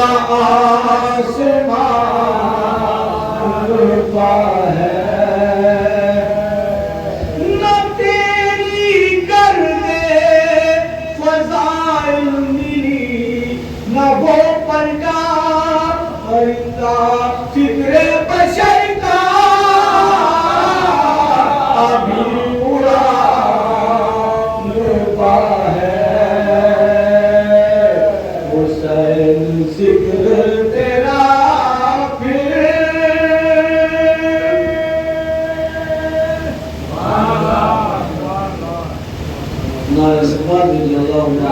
نہ آسمان کا ہے، نہ تیری گرد فضائل ملی، نہ وہ پلٹا پرندہ فکر بشر کا ابھی اڑان پا ہے۔ حسین ذکر تیرا پھر نعرہ صفات رضی اللہ عنہ۔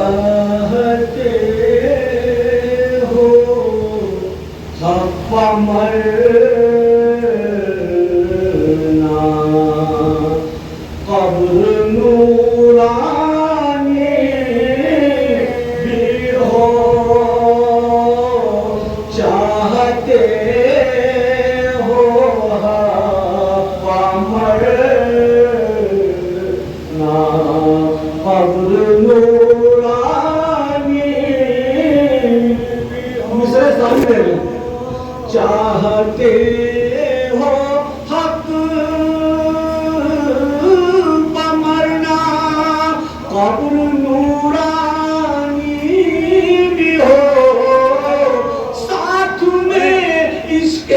چاہتے ہو حق مرنا، قبر نورانی بھی ہو، چاہتے ہو حق مرنا، قبر نورانی بھی ہو، چاہتے ہو حق مرنا، قبر نورانی بھی ہو، ساتھ میں عشق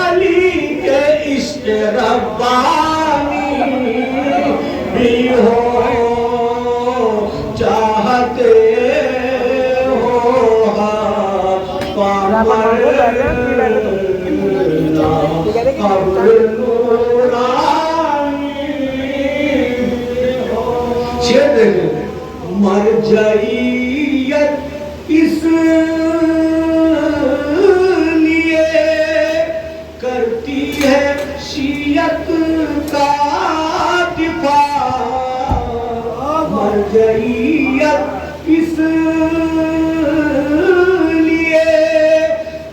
علی کے عشق ربانی بھی ہو، چاہتے ہو حق مرنا، قبر نورانی ہو۔ شعر دیکھیں، مرجعیت اس لیے کرتی ہے شیعت کا دفاع، مرجعیت اس لیے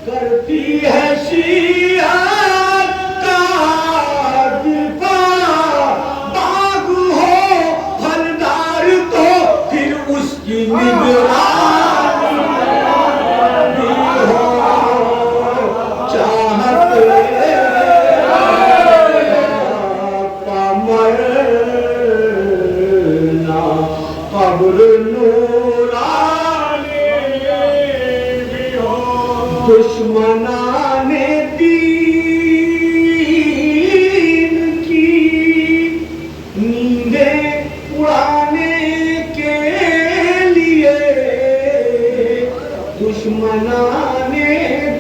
کرتی ہے شیعت کا دفاع، باغ ہو پھلدار تو پھر اس کی نگرانی بھی ہو، چاہتے حق مرنا، قبر نورانی بھی ہو، دشمنان دین کی نیندیں اڑانے کے لیے، دشمنان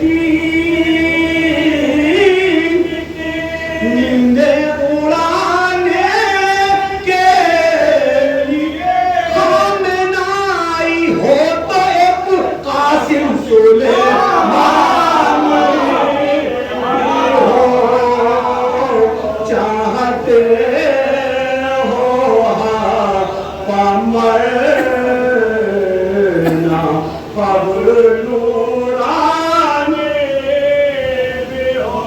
دین نیندیں اڑانے کے لیے، خامنائی ہو تو ایک قاسم سلیمان ہو، چاہتے ہو حق مرنا، قبر نورانی بھی ہو،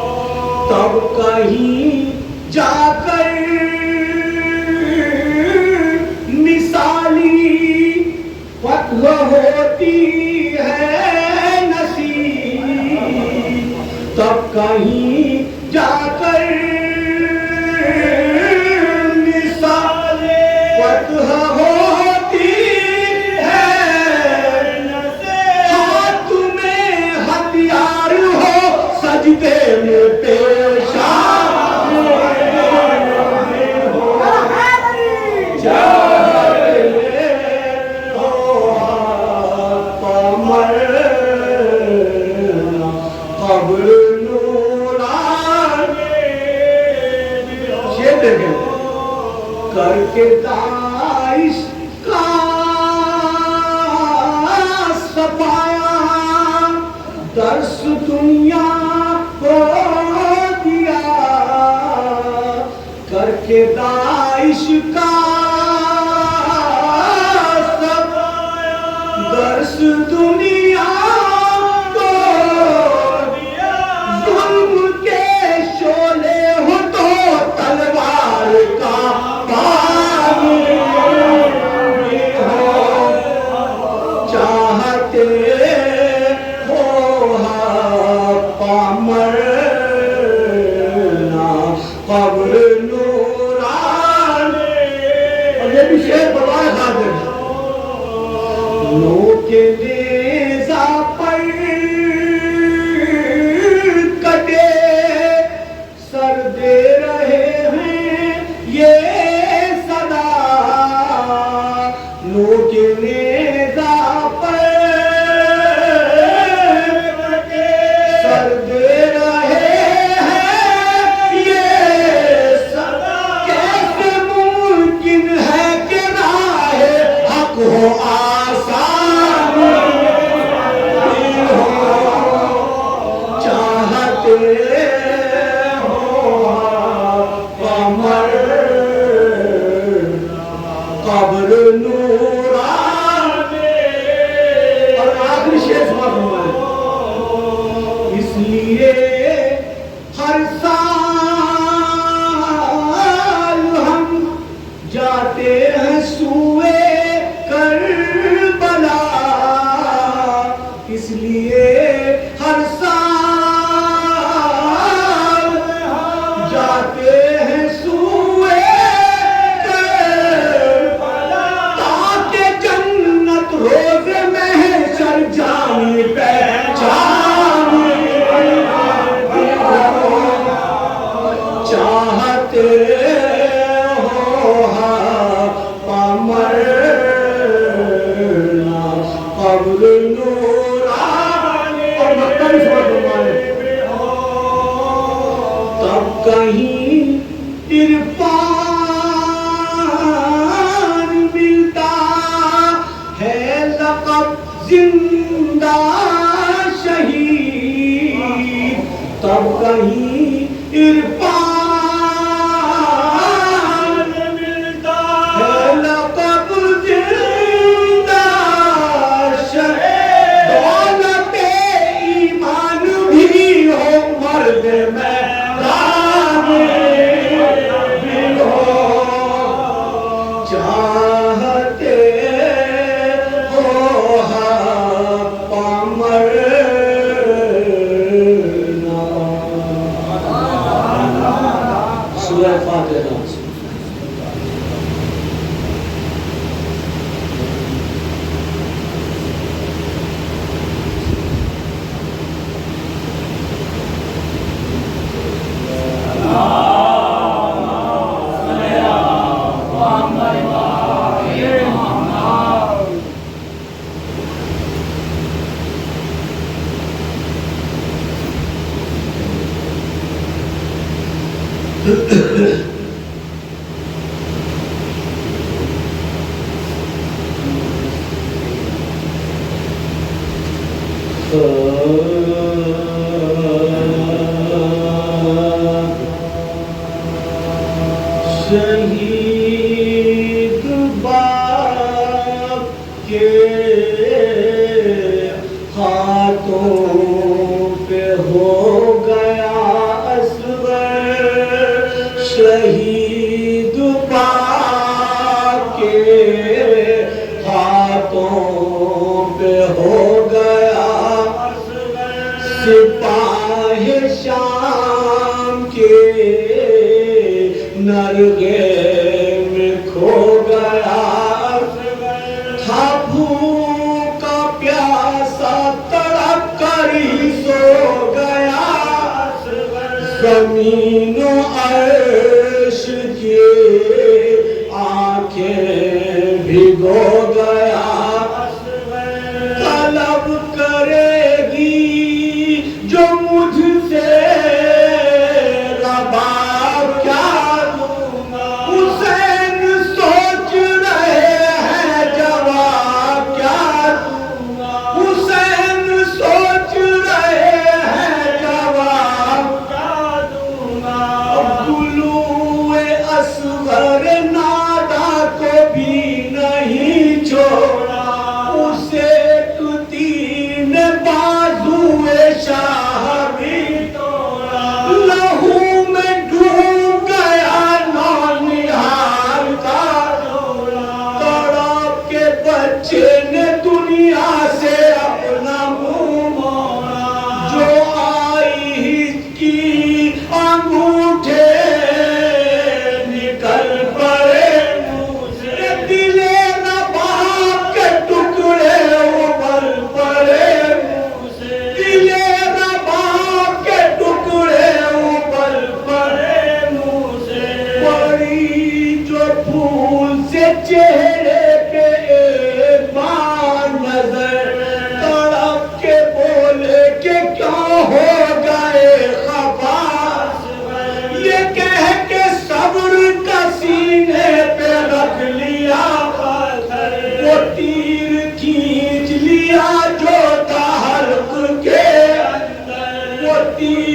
تب کہیں جا کر مثالی فتح ہوتی ہے نصیب، تب کہیں جا کر مثالی فتح ہوتی ہے نصیب، ہاتھ میں ہتھیار ہو سجدے میں پیشہ ہو، چاہتے ہو حق مرنا، قبر نورانی بھی ہو۔ شعر دیکھیں، کر کے داعش کا صفایا، درس دنیا کو دیا، کہ داعش کا سب درس دنیا کو ظلم کے شعلے ہو تو تلوار کا پانی ہو چاہتے ہو پامر قبر نوران اور یہ بھی شعر بلائے حاضر نو کے نیزہ پر کٹے سر دے رہے ہیں یہ صدا نو کے نیزہ پر کٹے سر دے رہے آسان ہو چاہتے ہو قمر قبر نوران اور آخری شعر سنا اس لیے ہر سال ہم جاتے ہیں سوئے کربلا اس لیے ہر سال جاتے ہیں سوئے کربلا تاکہ جنت روز محشر جان پہچان چاہتے قبر نوران اور مختلف فرمائے تب کہیں عرفان ملتا ہے لقب زندہ شہید تب کہیں عرفان ملتا ہے لقب زندہ دولت ایمان بھی ہو مرد میدان بھی ہو چاہتے ہو پامر سورہ فاتحہ شہید باپ کے ہاتھوں پہ ہو گیا اصغر شہید باپ کے ہاتھوں پہ ہو گیا سپاہ شام کے نرغے میں کھو گیا تھا بھوکا پیاسا تڑپ کر ہی سو گیا زمین و عرش کی آنکھیں بھگو گیا طلب کرے گی جو مجھ سے رباب کیا دوں حسین سوچ رہے ہیں جواب کیا دوں حسین سوچ رہے ہیں جواب کیا دوں طلوع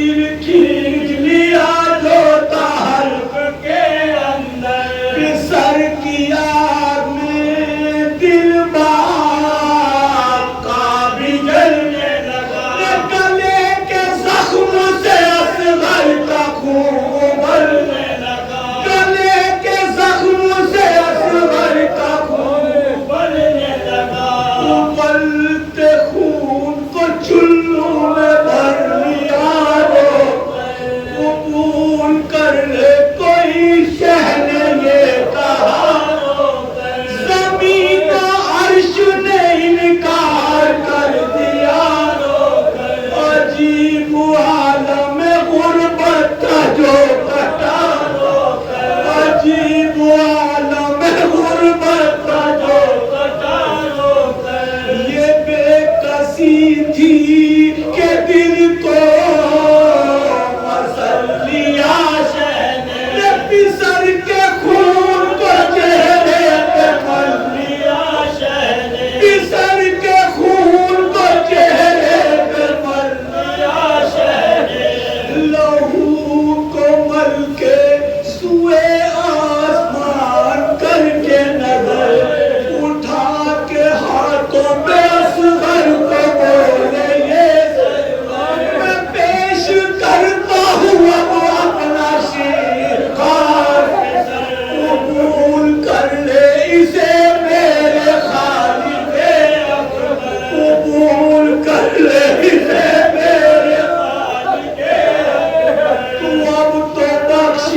تیر کھینچ لیا جو تھا حلق کے اندر سر کی آگ میں دل باپ کا بھی جلنے لگا گلے کے زخم سے اصغر کا خون ابلنے لگا گلے کے زخم سے اصغر کا خون ابلنے لگا ابلتے خون کو چلو میں بھر لیا قبول کر لے کوئی شہ نے یہ کہا زمین و عرش نے انکار کر دیا عجیب عالم غربت کا جو کٹا عجیب عالم غربت کا جو کٹا یہ بے کسی تھی کہ دل کو مسلیا شہنے پسر کے خون کو چہرے پہ مل لیا شہنے پسر کے خون کو چہرے پہ مل لیا شہنے لہو کو مل کے سوئے آسمان کر کے نظر اٹھا کے ہاتھوں پہ اصغر کو بولے یہ میں پیش کرتا ہوں اب اپنا شیرخوار قبول کر لے اسے میرے خالق اکبر قبول کر لے اسے میرے خالق اکبر تو اب تو بخش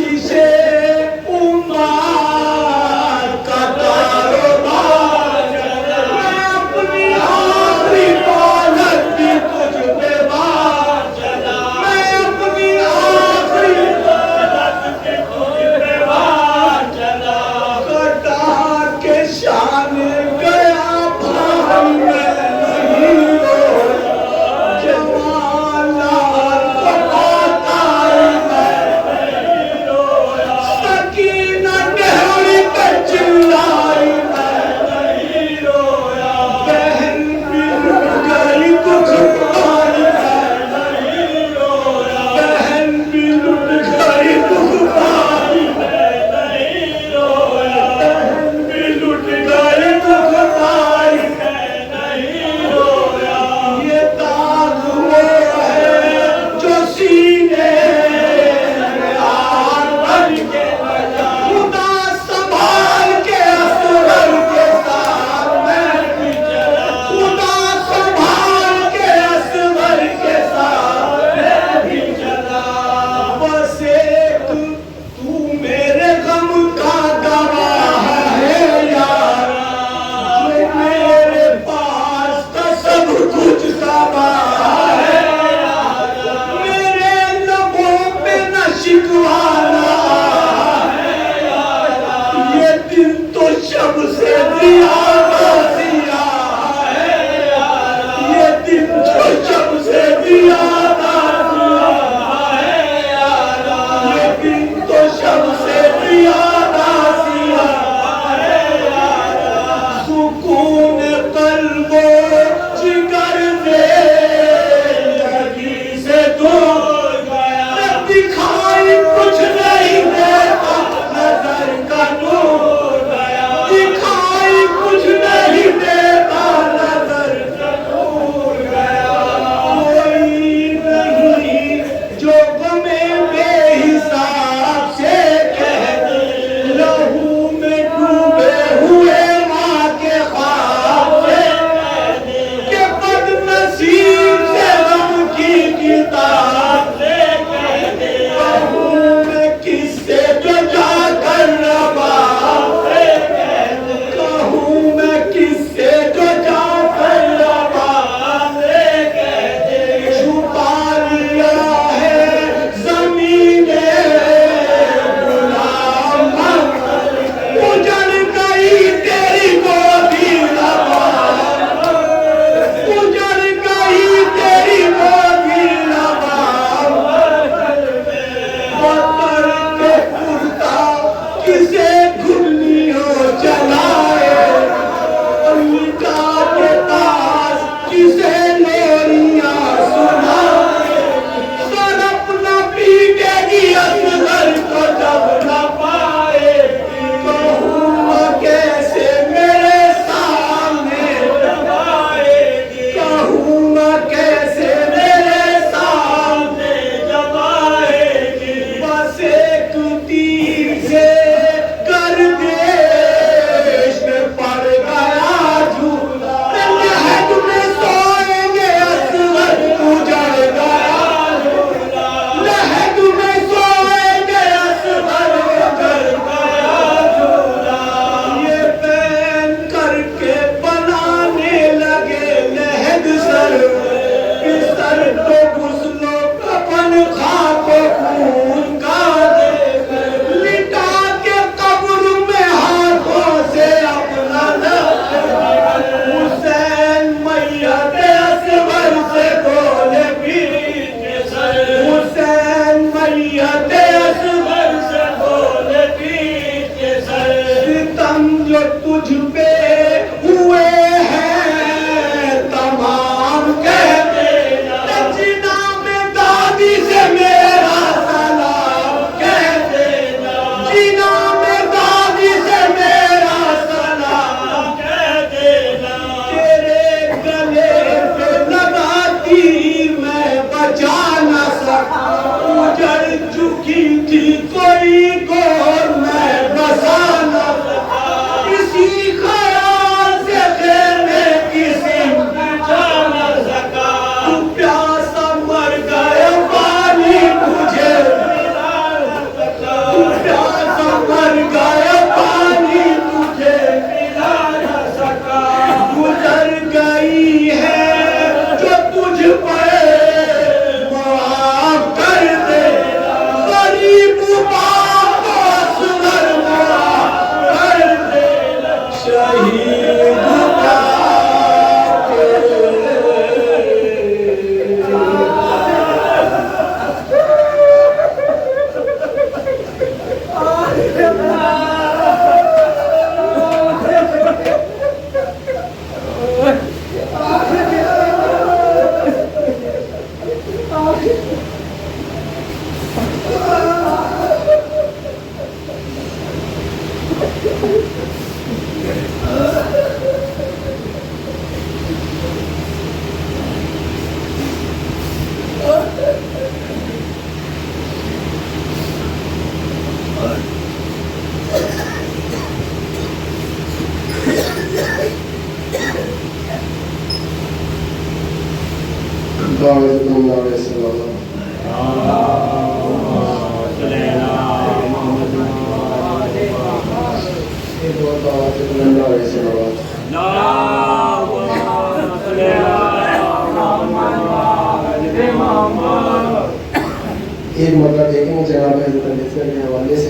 ایک مرتبہ دیکھیں گے جناب حضرت علی کے حوالے سے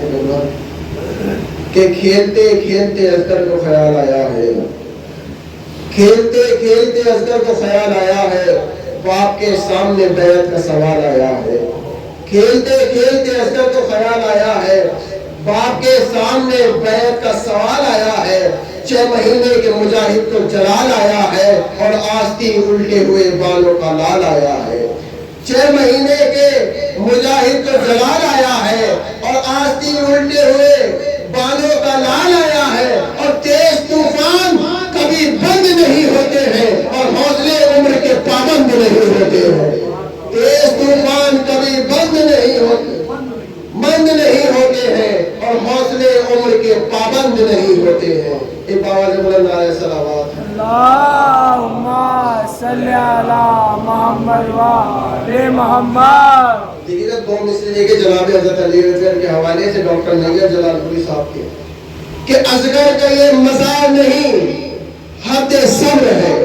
کہ کھیلتے کھیلتے اصغر کو خیال آیا ہے، کھیلتے کھیلتے اصغر کو خیال آیا ہے، باپ کے سامنے بیعت کا سوال آیا ہے، کھیلتے کھیلتے اصغر کو خیال آیا ہے، باپ کے سامنے بیعت کا سوال آیا ہے، 6 مہینے کے مجاہد کو جلال آیا ہے اور آستین الٹے ہوئے بالوں کا لال آیا ہے، 6 مہینے کے مجاہد کو جلال آیا ہے اور آستین الٹے ہوئے بالوں کا لال آیا ہے، اور تیز طوفان کبھی بند نہیں ہوتے ہیں اور حوصلے عمر کے پابند نہیں ہوتے ہیں، تیز طوفان کبھی بند نہیں ہوتے ہیں اور حوصلے عمر کے پابند نہیں ہوتے ہیں۔ ایک آواز بلند نعرہ صلوات اللہم صلی علی محمد و آل محمد۔ دیکھیے گا 2 مصرے لے کے جناب حضرت علی کے حوالے سے ڈاکٹر نیر جلال پوری صاحب کے کہ اصغر کا یہ مزار نہیں حد صبر ہے،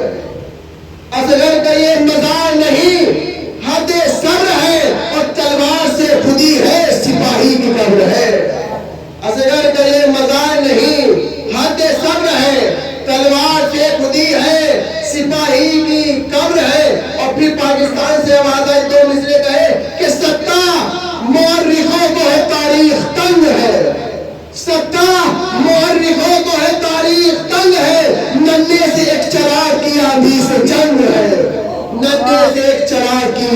اصغر کا یہ مزار نہیں حد صبر ہے، اور تلوار سے خودی ہے سپاہی کی قبر ہے، اصغر کا یہ مزار نہیں حد صبر ہے، تلوار سے خودی ہے سپاہی کی قبر ہے۔ اور پھر پاکستان سے آواز آئی 2 مصرے کہے کہ ستا مورخوں کو ہے تاریخ تنگ ہے، ستا مورخوں کو ہے تاریخ تنگ ہے، ننے سے ایک چراغ کی آندھی سے جنگ ہے، ننے سے ایک چراغ کی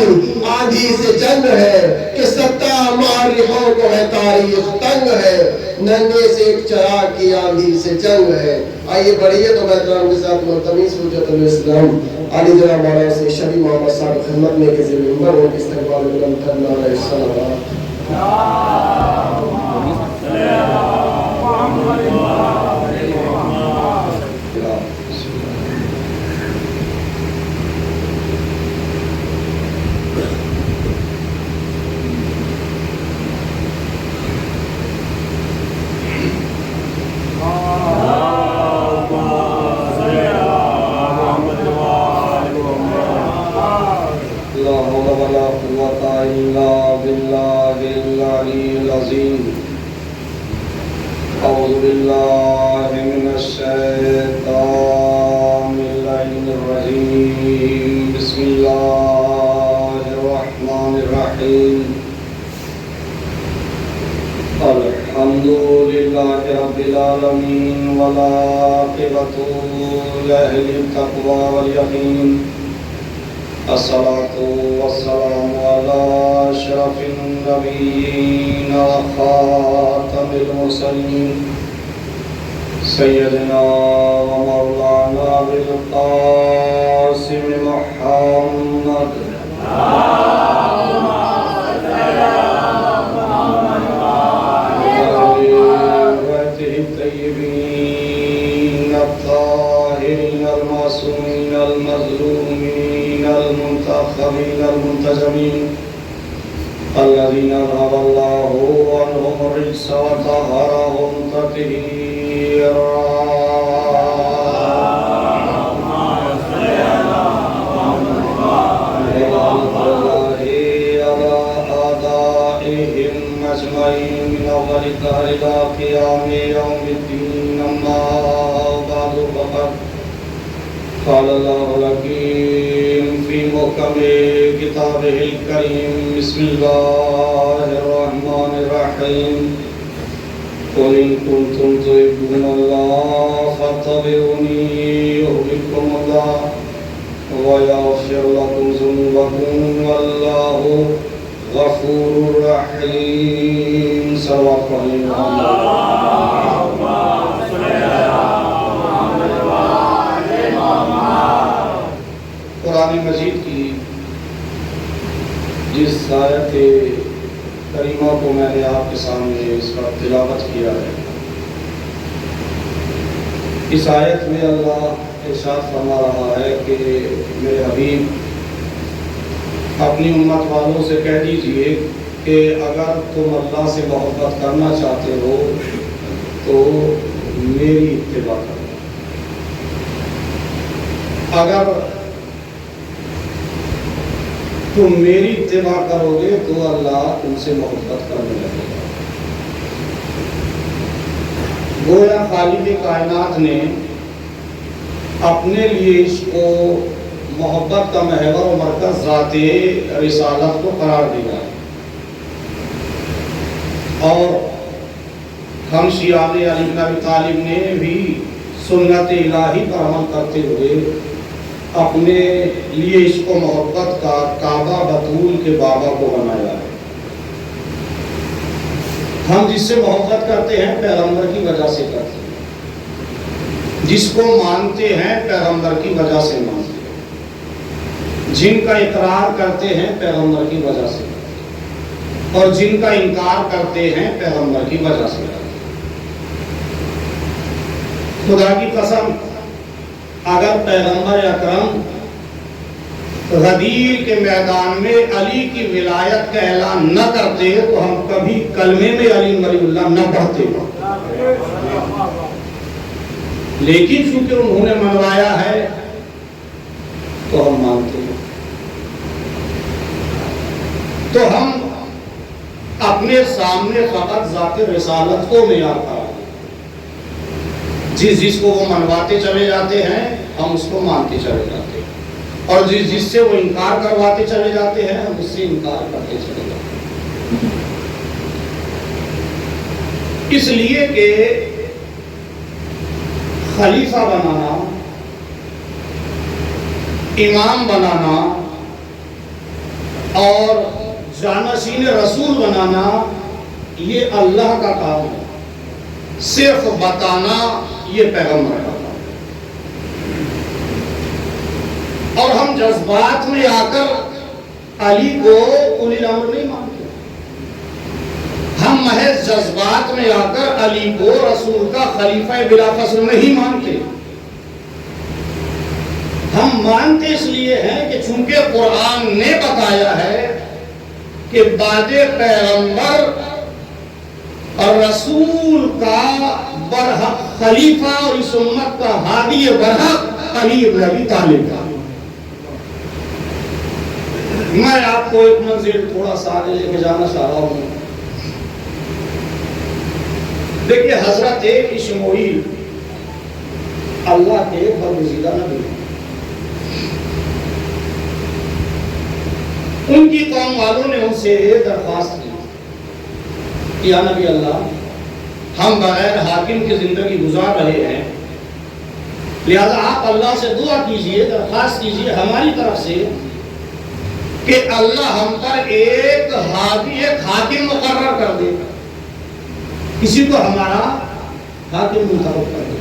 آندھی سے جنگ ہے، کہ ستا مورخوں کو ہے تاریخ تنگ ہے، ننے سے ایک چراغ کی آندھی سے جنگ ہے۔ آئیے بڑھئے تو محترم کے ساتھ ملتمس حجت الاسلام علی جناب مولانا سے شبی محمد صاحب خدمت میں کے ذمہ ممبر ہو کے استقبال بلند کرنا علیہ السلام۔ أعوذ بالله من الشيطان اللعين الرجيم بسم الله الرحمن الرحيم الحمد لله رب العالمين والعاقبة لأهل التقوى واليقين الصلاة والسلام على أشرف النبيين وخاتم المرسلين سيدنا ومولانا بالقاسم محمد وآله الطيبين الطاهرين المعصومين المظلومين المنتخبين المنتجبين الذين أذهب الله عنهم الرجس وطهرهم تطهيرا أجمعين من أول الدهر إلى قيام يوم الدين أما بعد فقد قال الله الحكيم في محكم كتابه الكريم بسم الله الرحمن الرحيم قل إن كنتم تحبون الله فاتبعوني يحببكم الله ويغفر لكم ذنوبكم والله غفور رحيم صلوات اللهم صل على محمد وآل محمد۔ قرآن مجید کی جس آیت کریمہ کو میں نے آپ کے سامنے اس وقت تلاوت کیا ہے، اس آیت میں اللہ ارشاد فرما رہا ہے کہ میرے حبیب اپنی امت والوں سے کہہ دیجئے کہ اگر تم اللہ سے محبت کرنا چاہتے ہو تو میری اتباع کرو، اگر تم میری اتباع کرو گے تو اللہ تم سے محبت کرنے لگے گا۔ گویا خالق کائنات نے اپنے لیے اس کو محبت کا محور و مرکز ذات رسالت کو قرار دیا ہے، اور ہم شیعان علی بن ابی طالب نے بھی سنت الہی پر عمل کرتے ہوئے اپنے لیے اس کو محبت کا کعبہ بطول کے بابا کو بنایا ہے۔ ہم جس سے محبت کرتے ہیں پیغمبر کی وجہ سے کرتے ہیں، جس کو مانتے ہیں پیغمبر کی وجہ سے مانتے ہیں، جن کا اقرار کرتے ہیں پیغمبر کی وجہ سے کرتے ہیں، اور جن کا انکار کرتے ہیں پیغمبر کی وجہ سے کرتے ہیں۔ خدا کی قسم، اگر پیغمبر اکرم غدیر کے میدان میں علی کی ولایت کا اعلان نہ کرتے تو ہم کبھی کلمے میں علی ولی اللہ نہ پڑھتے، لیکن چونکہ انہوں نے منوایا ہے تو ہم مانتے ہیں۔ تو ہم اپنے سامنے فقط ذات رسالت کو معیار کرا جس کو وہ منواتے چلے جاتے ہیں ہم اس کو مانتے چلے جاتے ہیں، اور جس سے وہ انکار کرواتے چلے جاتے ہیں ہم اس سے انکار کرتے چلے جاتے ہیں۔ اس لیے کہ خلیفہ بنانا، امام بنانا اور جانشین رسول بنانا یہ اللہ کا کام ہے، صرف بتانا یہ پیغمبر کا کام ہے۔ اور ہم جذبات میں آ کر علی کو اولی الامر نہیں مانتے، ہم محض جذبات میں آ کر علی کو رسول کا خلیفہ بلا فصل نہیں مانتے۔ ہم مانتے اس لیے ہیں کہ چونکہ قرآن نے بتایا ہے کہ بعد پیغمبر اور رسول کا برحق خلیفہ اور اس امت کا ہادی برحق علی بن ابی طالب کا۔ میں آپ کو ایک منزل تھوڑا سا آگے لے کے جانا چاہ رہا ہوں۔ دیکھیے حضرت اشمعیل اللہ کے برگزیدہ نبی، ان کی قوم والوں نے ان سے درخواست کی، یا نبی اللہ ہم بغیر حاکم کی زندگی گزار رہے ہیں، لہذا آپ اللہ سے دعا کیجئے، درخواست کیجئے ہماری طرف سے کہ اللہ ہم پر ایک حاکم مقرر کر دے، کسی کو ہمارا حاکم منتخب کر دے۔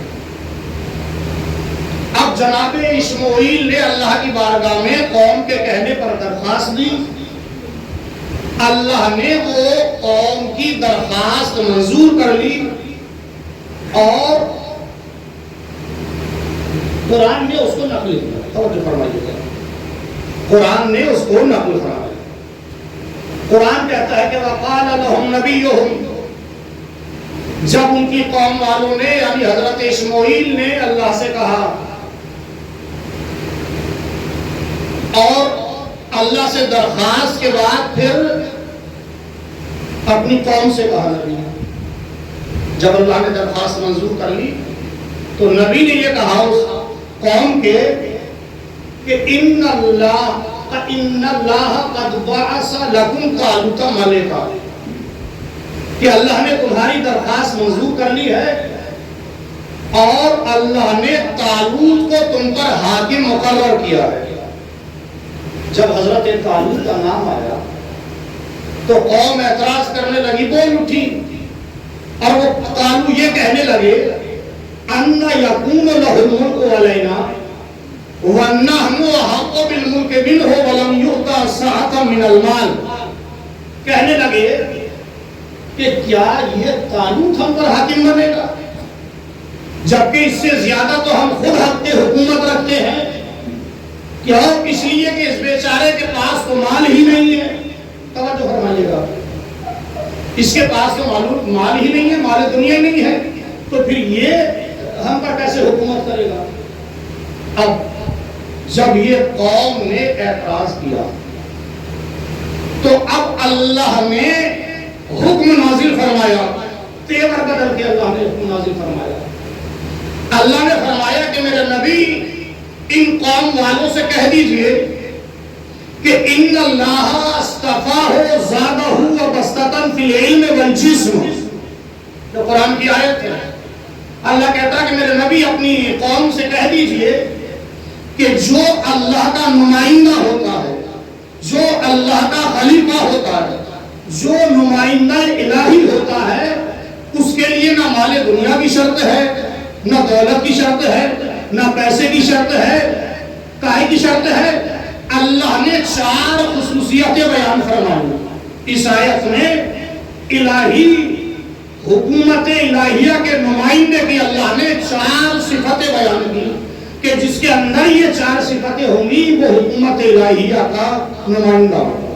اب جناب اشمعیل نے اللہ کی بارگاہ میں قوم کے کہنے پر درخواست دی، اللہ نے وہ قوم کی درخواست منظور کر لی، اور قرآن نے اس کو نقل کیا۔ توجہ فرمائیے، قرآن نے اس کو نقل فرمایا۔ قرآن کہتا ہے کہ وَقَالَ لَهُمْ نَبِيُّهُمْ، جب ان کی قوم والوں نے یعنی حضرت اشمعیل نے اللہ سے کہا اور اللہ سے درخواست کے بعد پھر اپنی قوم سے کہا، نبی جب اللہ نے درخواست منظور کر لی تو نبی نے یہ کہا اس قوم کے کہ ان اللہ قد بعث لکم طالوت ملکا، کہ اللہ نے تمہاری درخواست منظور کر لی ہے اور اللہ نے طالوت کو تم پر حاکم مقرر کیا ہے۔ جب حضرت طالوت کا نام آیا تو قوم اعتراض کرنے لگی، بول اٹھی، اور وہ قالو یہ کہنے لگے ان یکون لہ الملک علینا ونحن احق بالملک منہ ولم یؤت سعۃ من المال، کہنے لگے کہ کیا یہ طالوت ہم پر حاکم بنے گا جبکہ اس سے زیادہ تو ہم خود حق حکومت رکھتے ہیں؟ کیا اس لیے کہ اس بیچارے کے پاس تو مال ہی نہیں ہے؟ توجہ فرمائیے گا، اس کے پاس تو مال ہی نہیں ہے، مال دنیا ہی نہیں ہے، تو پھر یہ ہم پر کیسے حکومت کرے گا؟ اب جب یہ قوم نے اعتراض کیا تو اب اللہ نے حکم نازل فرمایا، تیور بدل کے اللہ نے حکم نازل فرمایا۔ اللہ نے فرمایا کہ میرے نبی ان قوم والوں سے کہہ دیجئے کہ ان اللہ اصطفاہ زادہ وبسطۃ فی العلم والجسم، جو قرآن کی آیت ہے۔ اللہ کہتا ہے کہ میرے نبی اپنی قوم سے کہہ دیجئے کہ جو اللہ کا نمائندہ ہوتا ہے، جو اللہ کا خلیفہ ہوتا ہے، جو نمائندہ الہی ہوتا ہے، اس کے لیے نہ مال دنیا کی شرط ہے، نہ دولت کی شرط ہے، نہ پیسے کی شرط ہے، کاہے کی شرط ہے؟ اللہ نے 4 خصوصیتیں بیان فرمائی اس آیت میں۔ الہی حکومت الہیہ کے نمائندے کی اللہ نے 4 صفتیں بیان کی کہ جس کے اندر یہ 4 صفتیں ہوں گی وہ حکومت الہیہ کا نمائندہ ہوگا۔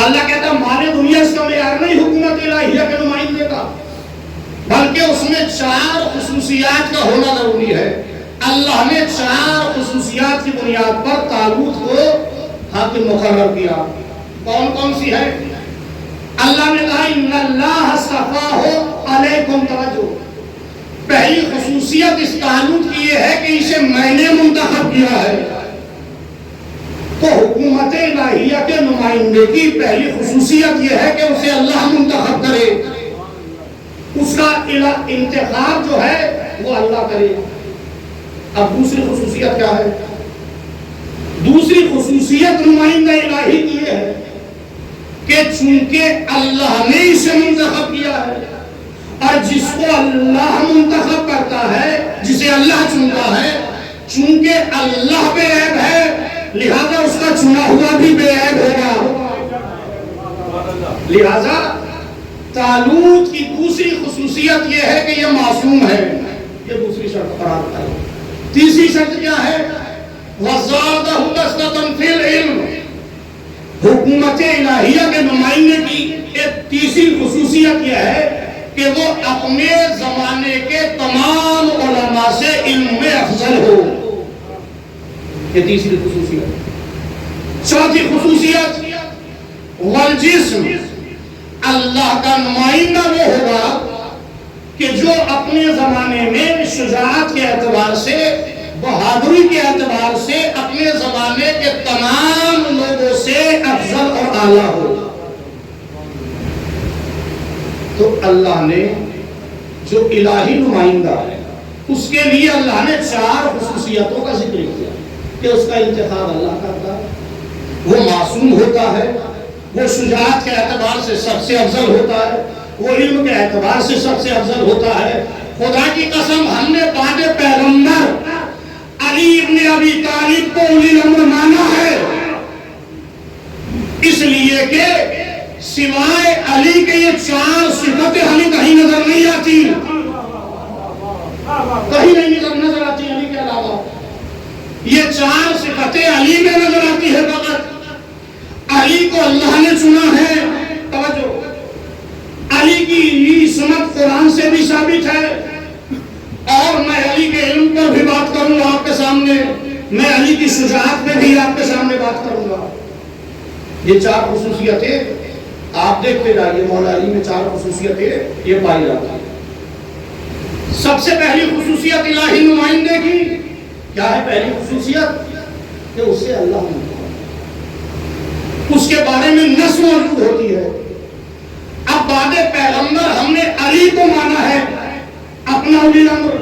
اللہ کہتا مال دنیا اس کا معیار نہیں حکومت الہیہ کے نمائندے کا، بلکہ اس میں 4 خصوصیات کا ہونا ضروری ہے۔ اللہ نے 4 خصوصیات کی بنیاد پر طالوت کو حاکم مقرر کیا۔ کون کون سی ہے؟ اللہ نے کہا ان اللہ اصطفاہ علیکم، توجہ، پہلی خصوصیت اس طالوت کی یہ ہے کہ اسے میں نے منتخب کیا ہے۔ تو حکومت الہیہ کے نمائندے کی پہلی خصوصیت یہ ہے کہ اسے اللہ منتخب کرے، اس کا انتخاب جو ہے وہ اللہ کرے۔ اب دوسری خصوصیت کیا ہے؟ دوسری خصوصیت نمائندہ الہی کی یہ ہے کہ چونکہ اللہ نے اسے منتخب کیا ہے، اور جس کو اللہ منتخب کرتا ہے، جسے اللہ چنتا ہے، چونکہ اللہ بے عیب ہے، لہذا اس کا چنا ہوا بھی بے عیب ہوگا۔ لہذا طالوت کی دوسری خصوصیت یہ ہے کہ یہ معصوم ہے، یہ دوسری شرط قرار ہے۔ تیسری شرط کیا ہے؟ وَزَادَهُ بَسْطَةً فِي الْعِلْمِ، حکومت الہیہ کے نمائندے کی ایک تیسری خصوصیت یہ ہے کہ وہ اپنے زمانے کے تمام علماء سے علم میں افضل ہو، یہ تیسری خصوصیت۔ چوتھی خصوصیت والجسم، اللہ کا نمائندہ وہ ہوگا کہ جو اپنے زمانے میں شجاعت کے اعتبار سے، بہادری کے اعتبار سے اپنے زمانے کے تمام لوگوں سے افضل اور اعلیٰ ہو۔ تو اللہ نے جو الہی نمائندہ ہے اس کے لیے اللہ نے 4 خصوصیتوں کا ذکر کیا کہ اس کا انتخاب اللہ کرتا ہے، وہ معصوم ہوتا ہے، وہ شجاعت کے اعتبار سے سب سے افضل ہوتا ہے، وہ علم کے اعتبار سے سب سے افضل ہوتا ہے۔ خدا کی قسم ہم نے بعد پیغمبر علی ابن ابی طالب کو اولی الامر مانا ہے، اس لیے کہ سوائے علی کے یہ 4 صفتیں ہمیں کہیں نظر نہیں آتی، کہیں نہیں نظر آتی علی کے علاوہ۔ یہ 4 صفتیں علی میں نظر آتی ہے فقط۔ علی کو اللہ نے چنا ہے، توجہ، علی کی عصمت قرآن سے بھی ثابت ہے، اور میں علی کے علم پر بھی بات کروں گا آپ کے سامنے، میں علی کی شجاعت پہ بھی آپ کے سامنے بات کروں گا۔ یہ 4 خصوصیتیں آپ دیکھتے جائیے، مولا علی میں 4 خصوصیتیں یہ پائی جاتی ہیں۔ سب سے پہلی خصوصیت الہی نمائندے کی کیا ہے؟ پہلی خصوصیت کہ اسے اللہ منتخب، اس کے بارے میں نص موجود ہوتی ہے۔ اب بعد پیغمبر ہم نے علی کو مانا ہے اپنا اولی الامر،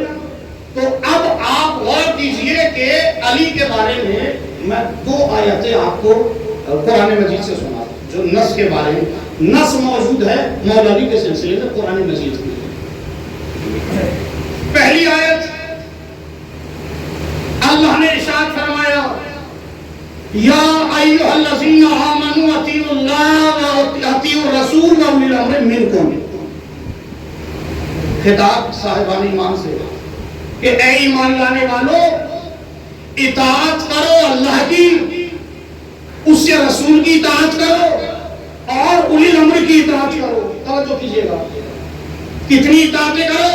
تو اب آپ غور کیجئے کہ علی کے بارے میں میں 2 آیتیں آپ کو قرآن مجید سے سنا جو نص کے بارے میں نص موجود ہے مولا علی کے سلسلے میں قرآن مجید کی۔ پہلی آیت اللہ نے ارشاد فرمایا یا ایھا الذین آمنوا اطیعوا اللہ واطیعوا الرسول واولی الامر منکم، خطاب صاحبان ایمان سے کہ اے ایمان لانے والو، اطاعت کرو اللہ کی، اس سے رسول کی اطاعت کرو اور اولی الامر کی اطاعت کرو۔ توجہ کیجئے گا، کتنی اطاعتیں کرو؟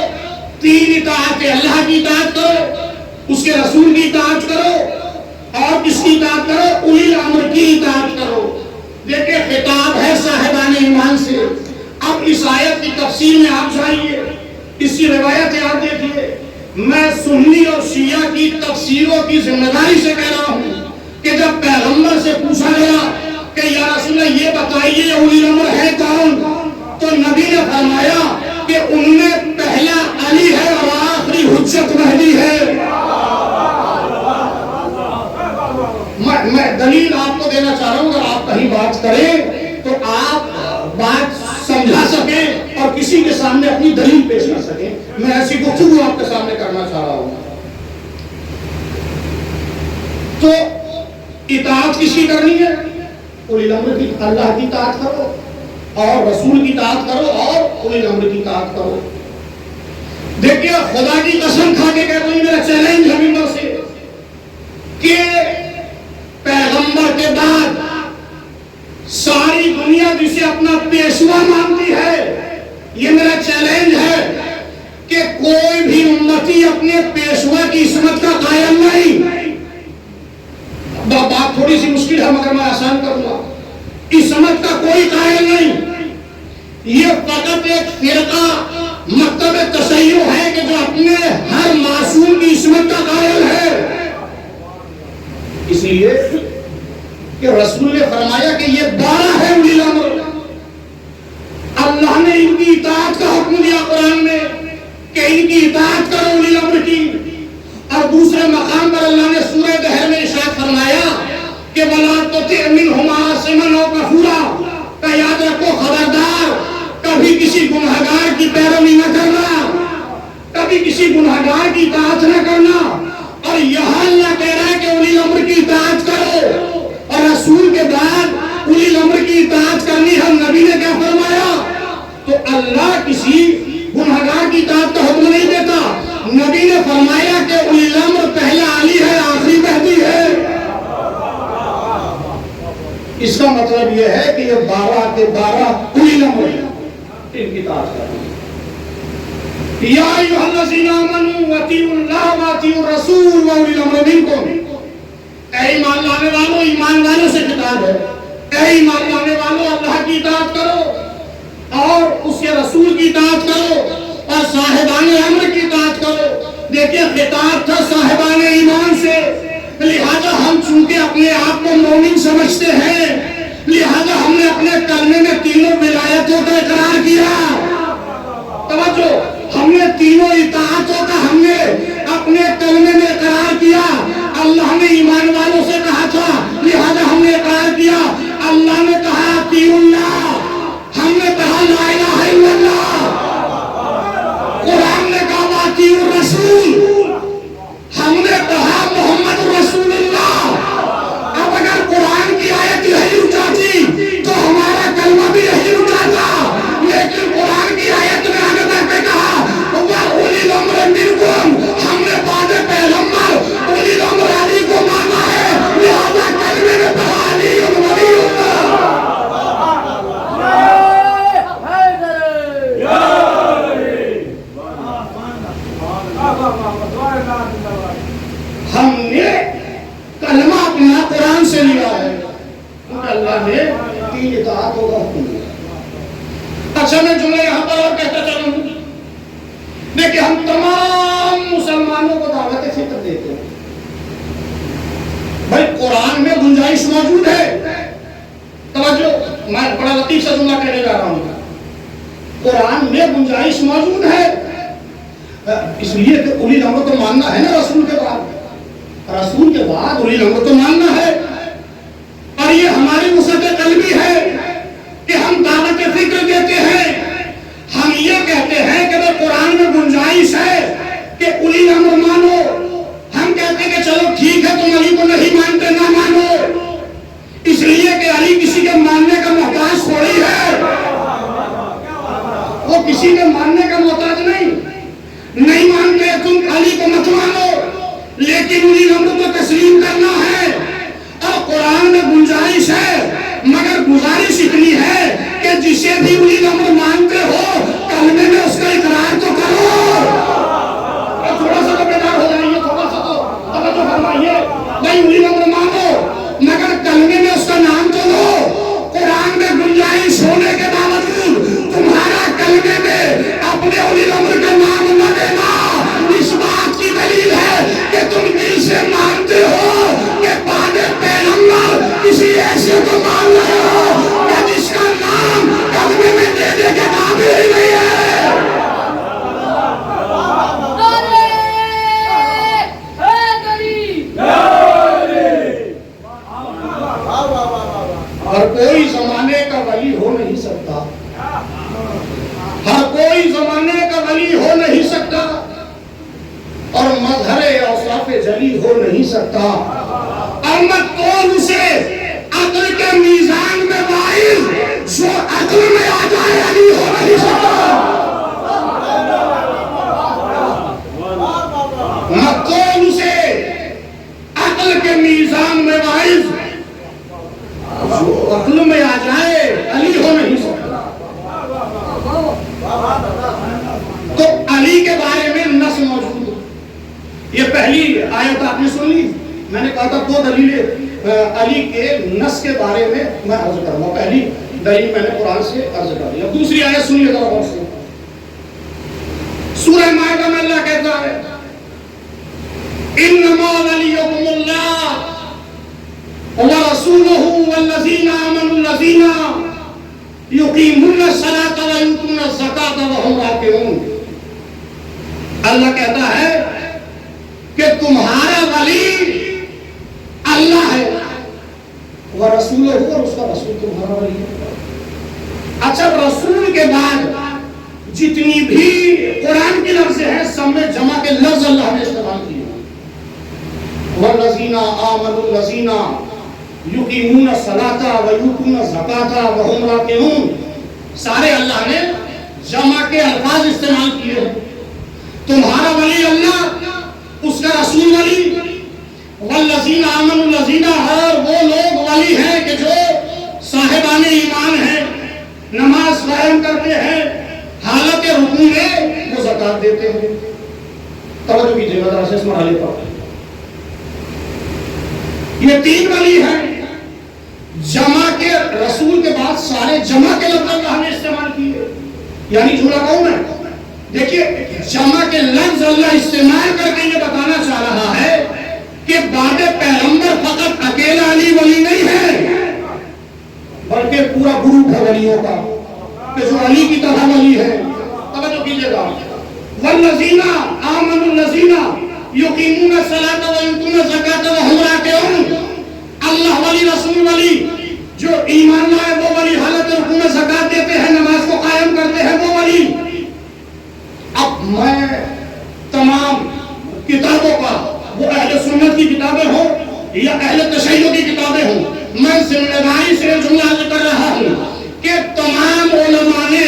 3 اطاعتیں، اللہ کی اطاعت کرو، اس کے رسول کی اطاعت کرو، اور کس کی اطاعت کرو؟ اولی الامر کی اطاعت کرو۔ دیکھیں خطاب ہے صاحبان ایمان سے. اب اس آیت کی تفسیر میں آپ جائیے, اس کی روایت آپ دیکھیے. میں سنی اور شیعہ کی تفسیروں کی ذمہ داری سے کہہ رہا ہوں کہ جب پیغمبر سے پوچھا گیا کہ یا رسول اللہ یہ بتائیے اولی الامر ہے کون, تو نبی نے فرمایا کہ ان میں پہلا علی ہے اور آخری حجت مہدی ہے. میں دلیل آپ کو دینا چاہ رہا ہوں, اگر آپ کہیں بات کریں تو آپ بات سمجھا سکیں اور کسی کے سامنے اپنی دلیل پیش کر سکیں. میں ایسی گفتگو آپ کے سامنے کرنا چاہ رہا ہوں. تو اطاعت کس کی کرنی ہے؟ اولی الامر کی. اللہ کی اطاعت کرو اور رسول کی اطاعت کرو اور اولی الامر کی اطاعت کرو. دیکھیے خدا کی قسم کھا کے کہتا ہوں, میرا چیلنج ہے ممبر سے کہ پیغمبر کے بعد ساری دنیا جسے اپنا پیشوا مانتی ہے, یہ میرا چیلنج ہے کہ کوئی بھی امتی اپنے پیشوا کی عصمت کا قائل نہیں. بات تھوڑی سی مشکل ہے مگر میں آسان کروں گا. عصمت کا کوئی قائل نہیں, یہ فقط ایک فرقہ مکتب تشیع ہے کہ جو اپنے ہر معصوم کی عصمت کا قائل ہے. اس لیے کہ رسول نے فرمایا کہ یہ 12 ہے اولی الامر. اللہ نے ان کی اطاعت کا حکم دیا قرآن میں کہ ان کی اطاعت کرو اولی الامر کی, اور دوسرے مقام پر اللہ نے سورہ دہر میں ارشاد فرمایا کہ وَلَا تُطِعْ مِنْهُمْ عَاصِمًا أَوْ كَفُورًا, کہ یاد رکھو خبردار کبھی کسی گنہگار کی پیروی نہ کرنا, کبھی کسی گنہگار کی اطاعت نہ کرنا. اور یہاں اللہ کہہ رہا ہے کہ اولی الامر کی اطاعت کرو اور رسول کے بعد اولی الامر کی اطاعت کرنی ہے. نبی نے کیا فرمایا؟ تو اللہ کسی گنہگار کی اطاعت کا حکم نہیں دیتا. نبی نے فرمایا کہ اولی الامر پہلا علی ہے آخری مہدی ہے. اس کا مطلب یہ ہے کہ یہ 12 کے 12 اولی الامر ہیں, ان کی اطاعت کرنی. یا ایھا الذین آمنوا اطیعوا اللہ واطیعوا الرسول واولی الامر منکم. اے ایمان لانے والوں, ایمان والوں سے خطاب ہے, اے ایمان لانے والوں اللہ کی اطاعت کرو اور اس کے رسول کی اطاعت کرو اور صاحبان امر کی اطاعت کرو. دیکھیں خطاب تھا صاحبان ایمان سے, لہذا ہم چونکہ اپنے آپ کو مومن سمجھتے ہیں لہذا ہم نے اپنے کلمے میں تینوں ولایتوں کا اقرار کیا. توجہ, ہم نے تینوں اطاعتوں کا ہم نے اپنے کلمے میں اقرار کیا. اللہ نے ایمان والوں سے کہا تھا لہذا ہم نے اقرار کیا. اللہ نے کہا اطیعوا اللہ, ہم نے کہا لا الہ الا اللہ. قرآن نے کہا واطیعوا الرسول, ہم نے کہا محمد رسول اللہ. اب اگر قرآن کی آیت یہی اٹھاتی تو ہمارا کلمہ بھی یہی اٹھاتا, لیکن قرآن کی آیت میں آگے تک نے کہا اولی الامر منکم, ہم نے بعد پیغمبر اولی الامر علی کو مانا ہے لہذا کلمے میں کہا علی ولی اللہ. ہم نے کلمہ اپنا قرآن سے لیا ہے, اللہ نے 3 اطاعتوں کا حکم دیا. اچھا میں جملہ یہاں پر اور کہتا چلوں, دیکھیں ہم تمام مسلمانوں کو دعوت فطر دیتے ہیں. بھائی قرآن میں گنجائش موجود ہے. توجہ, میں بڑا لطیف سا جملہ کہنے جا رہا ہوں. قرآن میں گنجائش موجود ہے, اس لیے کہ اولی الامر کو ماننا ہے نا رسول کے بعد, رسول کے بعد اولی الامر کو ماننا ہے. اور یہ ہماری وسعت قلبی ہے کہ ہم دعوت فکر دیتے ہیں. ہم یہ کہتے ہیں کہ قرآن میں گنجائش ہے کہ اولی الامر مانو. ہم کہتے ہیں کہ چلو ٹھیک ہے تم علی کو نہیں مانتے نہ مانو, اس لیے کہ علی کسی کے ماننے کا محتاج تھوڑی ہے, وہ کسی کے ماننے کا محتاج نہیں مانتے تم علی کو مت مانو, لیکن اولی الامر کو تسلیم کرنا ہے. اور قرآن میں گنجائش ہے مگر گزارش اتنی ہے کہ جسے بھی اولی الامر مانتے ہو کلمے میں اس کا اقرار تو کرو. تھوڑا سا تو بیدار ہو جائیے, تھوڑا سا تو توجہ فرمائیے. بھائی اولی الامر مانو مگر کلمے میں اس کا نام تو لو. ہو نہیں سکتا، ہر کوئی زمانے کا ولی ہو نہیں سکتا، اور مظہر اوصاف جلی ہو نہیں سکتا، اور مت کون اسے عقل کے میزان میں واعظ جو عقل میں آ جائے علی ہو نہیں سکتا، مت کون اسے عقل کے میزان میں واعظ جو عقل میں آ جائے علی ہو نہیں سکتا۔ تو علی کے بارے میں نص موجود ہے۔ یہ پہلی آیت آپ نے سن لی، میں نے کہا تھا دو دلیلیں علی کے نص کے بارے میں میں عرض کروں گا۔ پہلی دلیل میں نے قرآن سے عرض کر دیا، دوسری آیت سنیے ذرا غور سے۔ سورہ مائدہ میں اللہ کہتا ہے انما ولیکم اللہ ورسولہ والذین آمنوا الذین یقیمون الصلاۃ ویؤتون الزکاۃ وہم راکعون۔ اللہ کہتا ہے کہ تمہارا ولی اللہ ہے، ورسولہ اور اس کا رسول تمہارا ولی ہے۔ اچھا، رسول کے بعد جتنی بھی قرآن کی لفظ ہیں سب میں جمع کے لفظ اللہ نے استعمال کیے، والذین آمنوا الذین یقیمون الصلاۃ ویؤتون الزکاۃ وہم راکعون، سارے اللہ نے جمع کے الفاظ استعمال کیے ہیں۔ تمہارا ولی اللہ، اس کا رسول ولی، والذین آمنوا الذین، اور وہ لوگ ولی ہیں کہ جو صاحبان ایمان ہیں، نماز قائم کرتے ہیں، حالت رکوع میں وہ زکات دیتے ہیں۔ توجہ کیجیے ذرا سے اس مرحلے پر، یہ تین ولی ہیں، جمع کے رسول کے بعد سارے جمع کے لفظ اللہ نے استعمال کیے، یعنی جملہ کون ہے؟ دیکھیے جمع کے لفظ اللہ استعمال کر کے یہ بتانا چاہ رہا ہے کہ بعد پیغمبر فقط اکیلا علی ولی نہیں ہے، بلکہ پورا گروپ ہے ولیوں کا کہ جو علی کی طرح ولی ہے۔ توجہ کیجیے گا، والذین آمنوا الذین یقیمون الصلاۃ ویؤتون الزکاۃ وہم راکعون، اللہ ولی، رسول ولی، جو ایمان لائے وہ ولی، حالت رکوع میں زکات دیتے ہیں، نماز کو قائم کرتے ہیں وہ ولی۔ اب میں تمام کتابوں کا، وہ اہل سنت کی کتابیں ہوں یا اہل تشیع کی کتابیں ہوں، میں ذمہ داری سے جملہ کر رہا ہوں کہ تمام علماء نے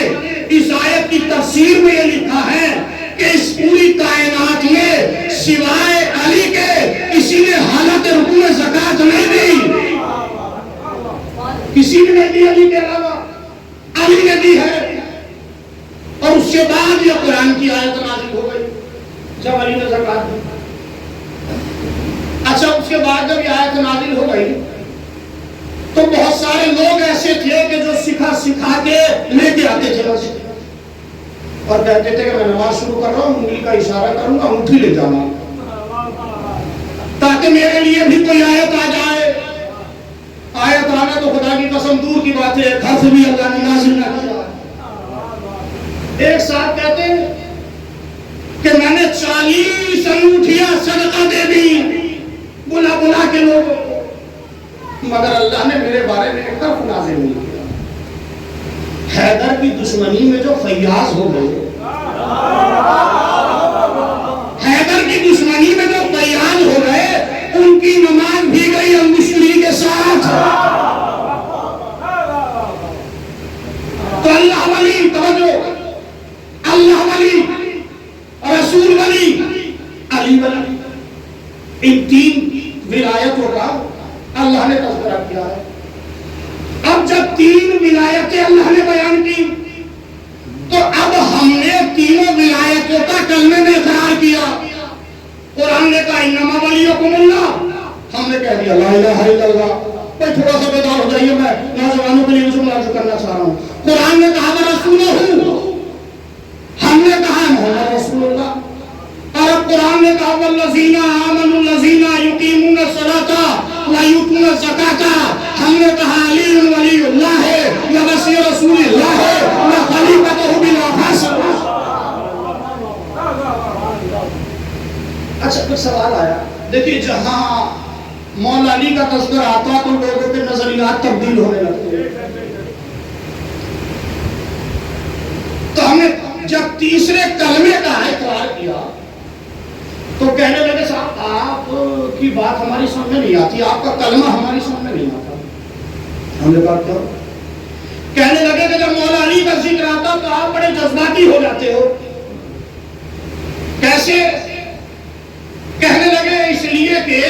اس آیت کی تفسیر میں یہ لکھا ہے کہ اس پوری کائنات میں سوائے علی کے کسی نے حالت رکوع میں زکات نہیں دی، کسی نے نہیں دی علی کے علاوہ، علی نے دی ہے۔ اور اس کے بعد یہ قرآن کی آیت نازل ہو گئی جب علی نے زکات دی۔ اچھا، اس کے بعد جب یہ آیت نازل ہو گئی تو بہت سارے لوگ ایسے تھے کہ جو سکھا کے لے کے آتے تھے اور کہتے تھے کہ میں نماز شروع کر رہا ہوں، انگلی کا اشارہ کروں گا، انگلی لے جانا تاکہ میرے لیے بھی کوئی آیت آ جائے۔ آیت آنا تو خدا کی قسم دور کی بات ہے، خرف بھی اللہ نے نازل نہ کیا۔ ایک صاحب کہتے ہیں کہ میں نے 40 انگوٹھیاں صدقہ دے دی بلا بلا کے لوگوں کو، مگر اللہ نے میرے بارے میں ایک طرف نازل نہیں کیا۔ حیدر کی دشمنی میں جو فیاض ہو گئے، حیدر کی دشمنی میں جو فیاض ہو گئے، ان کی نماز بھی گئی انگشتری کے ساتھ۔ تو اللہ ولی، توجہ، اللہ ولی، رسول ولی، علی ولی، ان تین ولایتوں کا اللہ نے تذکرہ کیا ہے۔ اب جب تین ولایتیں اللہ نے بیان کی تو اب ہم نے تینوں ولایتوں کا کلمے میں اقرار کیا۔ قرآن نے کہا انما ولیکم اللہ، ہم نے کہہ دیا لا الہ الا اللہ۔ بھائی تھوڑا سا بیدار ہو جائیے، میں نوجوانوں کے لیے جملہ عرض کرنا چاہ رہا ہوں۔ قرآن نے کہا ورسولہ، ہم نے کہا محمد رسول اللہ، اور اب قرآن نے کہا والذین آمنوا الذین یقیمون الصلاۃ ویؤتون الزکاۃ، ہم نے کہا علی ولی اللہ ہے یا مسیح رسول اللہ ہے یا خلیفۃہ بالعباس۔ اچھا، کچھ سوال آیا، دیکھیے جہاں مولا علی کا تذکرہ آتا تو لوگوں کے نظریات تبدیل ہونے لگتے ہیں۔ جب تیسرے کلمے کا اقرار کیا تو کہنے لگے صاحب آپ کی بات ہماری سمجھ میں نہیں آتی، آپ کا کلمہ ہماری سمجھ میں نہیں آتا. ہم نے کہا کیا؟ کہنے لگے کہ جب مولا علی کا ذکر آتا تو آپ بڑے جذباتی ہو جاتے ہو. کیسے؟ کہنے لگے اس لیے کہ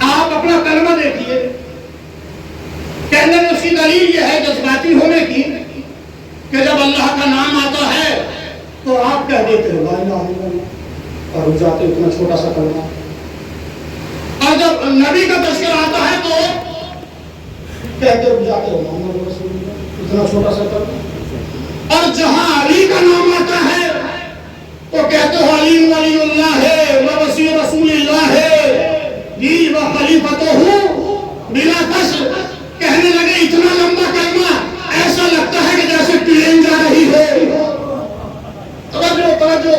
آپ اپنا کلمہ دیکھیے. کہنے لگے اس کی دلیل یہ ہے جذباتی ہونے کی کہ جب اللہ کا نام آتا ہے تو آپ کہہ دیتے ہو لا الہ الا اللہ اور رک جاتے اتنا چھوٹا سا کلمہ. اور جب نبی کا تذکرہ آتا ہے تو کہتے رک جاتے ہو محمد رسول اللہ اتنا چھوٹا سا کلمہ. اور جہاں علی کا نام آتا ہے تو کہتے ہو علی ولی اللہ ہے و وصی رسول اللہ ہے جی و خلیفتہ بلا قصر. کہنے لگے اتنا لمبا کلمہ ایسا لگتا ہے کہ جیسے ٹرین جا رہی ہو. توجہ توجہ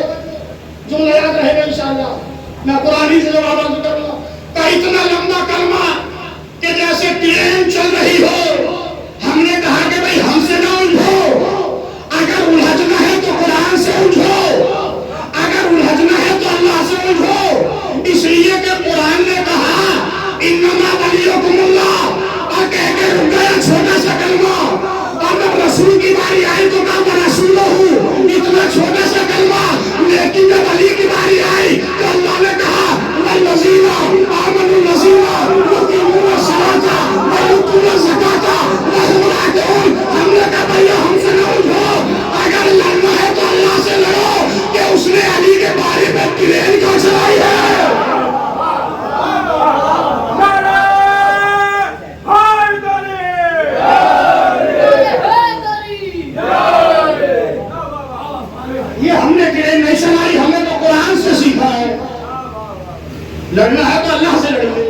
جو یاد رہے گا انشاءاللہ. میں قرآن سے جواب عرض کروں گا. اتنا لمبا کلمہ کہ جیسے ٹرین چل رہی ہو. ہم نے کہا کہ بھائی ہم سے نہ الجھو، اگر الجھنا ہے تو قرآن سے الجھو، اگر الجھنا ہے تو اللہ سے الجھو. اس لیے کہ قرآن نے کہا انما ولیکم اللہ اور کہہ کے رک گیا چھوٹا سا کلمہ. اور جب رسول کی باری آئی تو کہا میں رسول ہوں اتنا چھوٹا سا کلمہ. لیکن جب علی کی باری آئی تو اللہ نے کہا والذین آمنوا الذین یقیمون الصلاۃ ویؤتون الزکاۃ وهم راکعون. ہم نے کہا بھیا ہم سے نہ الجھو، اگر لڑنا ہے تو اللہ سے لڑو کہ اس نے علی کے بارے میں ٹرین کیوں چلائی ہے. یہ ہم نے ٹرین نہیں چلائی، ہمیں تو قرآن سے سیکھا ہے. لڑنا ہے تو اللہ سے لڑیے.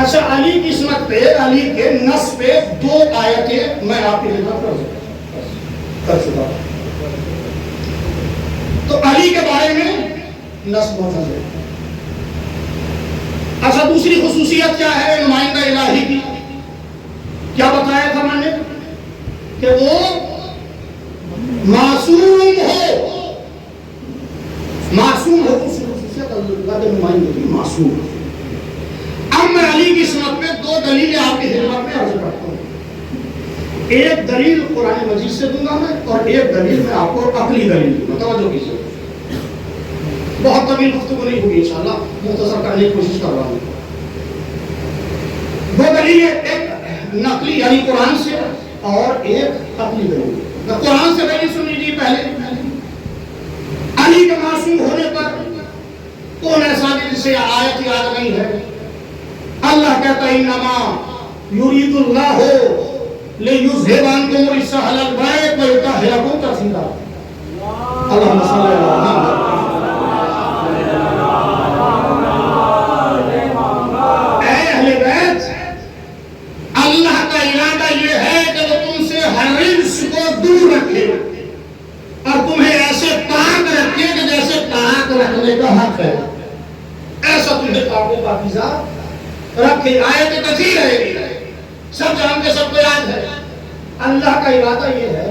اچھا علی کی عصمت پہ، علی کے نص پہ دو آیتیں میں آپ کے لیے کر چکا ہوں. تو علی کے بارے میں نص موجود ہے. اچھا دوسری خصوصیت کیا ہے نمائندہ الہی کی؟ کیا بتایا تھا میں نے کہ وہ معصوم ہو. معصوم ہو دوسری خصوصیت اللہ کے نمائندے کی معصوم. اب میں علی کی عصمت میں دو دلیلیں آپ کی خدمت میں عرض کرتا ہوں. ایک دلیل قرآن مجید سے دوں گا میں اور ایک دلیل میں آپ کو عقلی دلیل دوں گا. توجہ کیجیے، بہت طویل گفتگو نہیں ہوگی انشاءاللہ، مختصر کرنے کی کوشش کر رہا ہوں. دو دلیلیں، ایک نقلی یعنی قرآن سے اور ایک عقلی دلیل. قرآن سے دلیل سن لیجیے. پہلے علی کے معصوم ہونے پر کون ایسا جسے آیت یاد نہیں ہے؟ اللہ کہتا ہے انما یرید اللہ لیذھب عنکم الرجس اہل البیت ویطہرکم تطہیرا. اللہم صل علی محمد. اے اہل بیت، اللہ کا ارادہ یہ ہے کہ وہ تم سے ہر رجس کو دور رکھے اور تمہیں ایسے پاک رکھے کہ جیسے پاک رکھنے کا حق ہے. ایسا تمہیں پاک و پاکیزہ رکھے. آیت کثیر ہے، سب جانتے، سب کو یاد ہے. اللہ کا ارادہ یہ ہے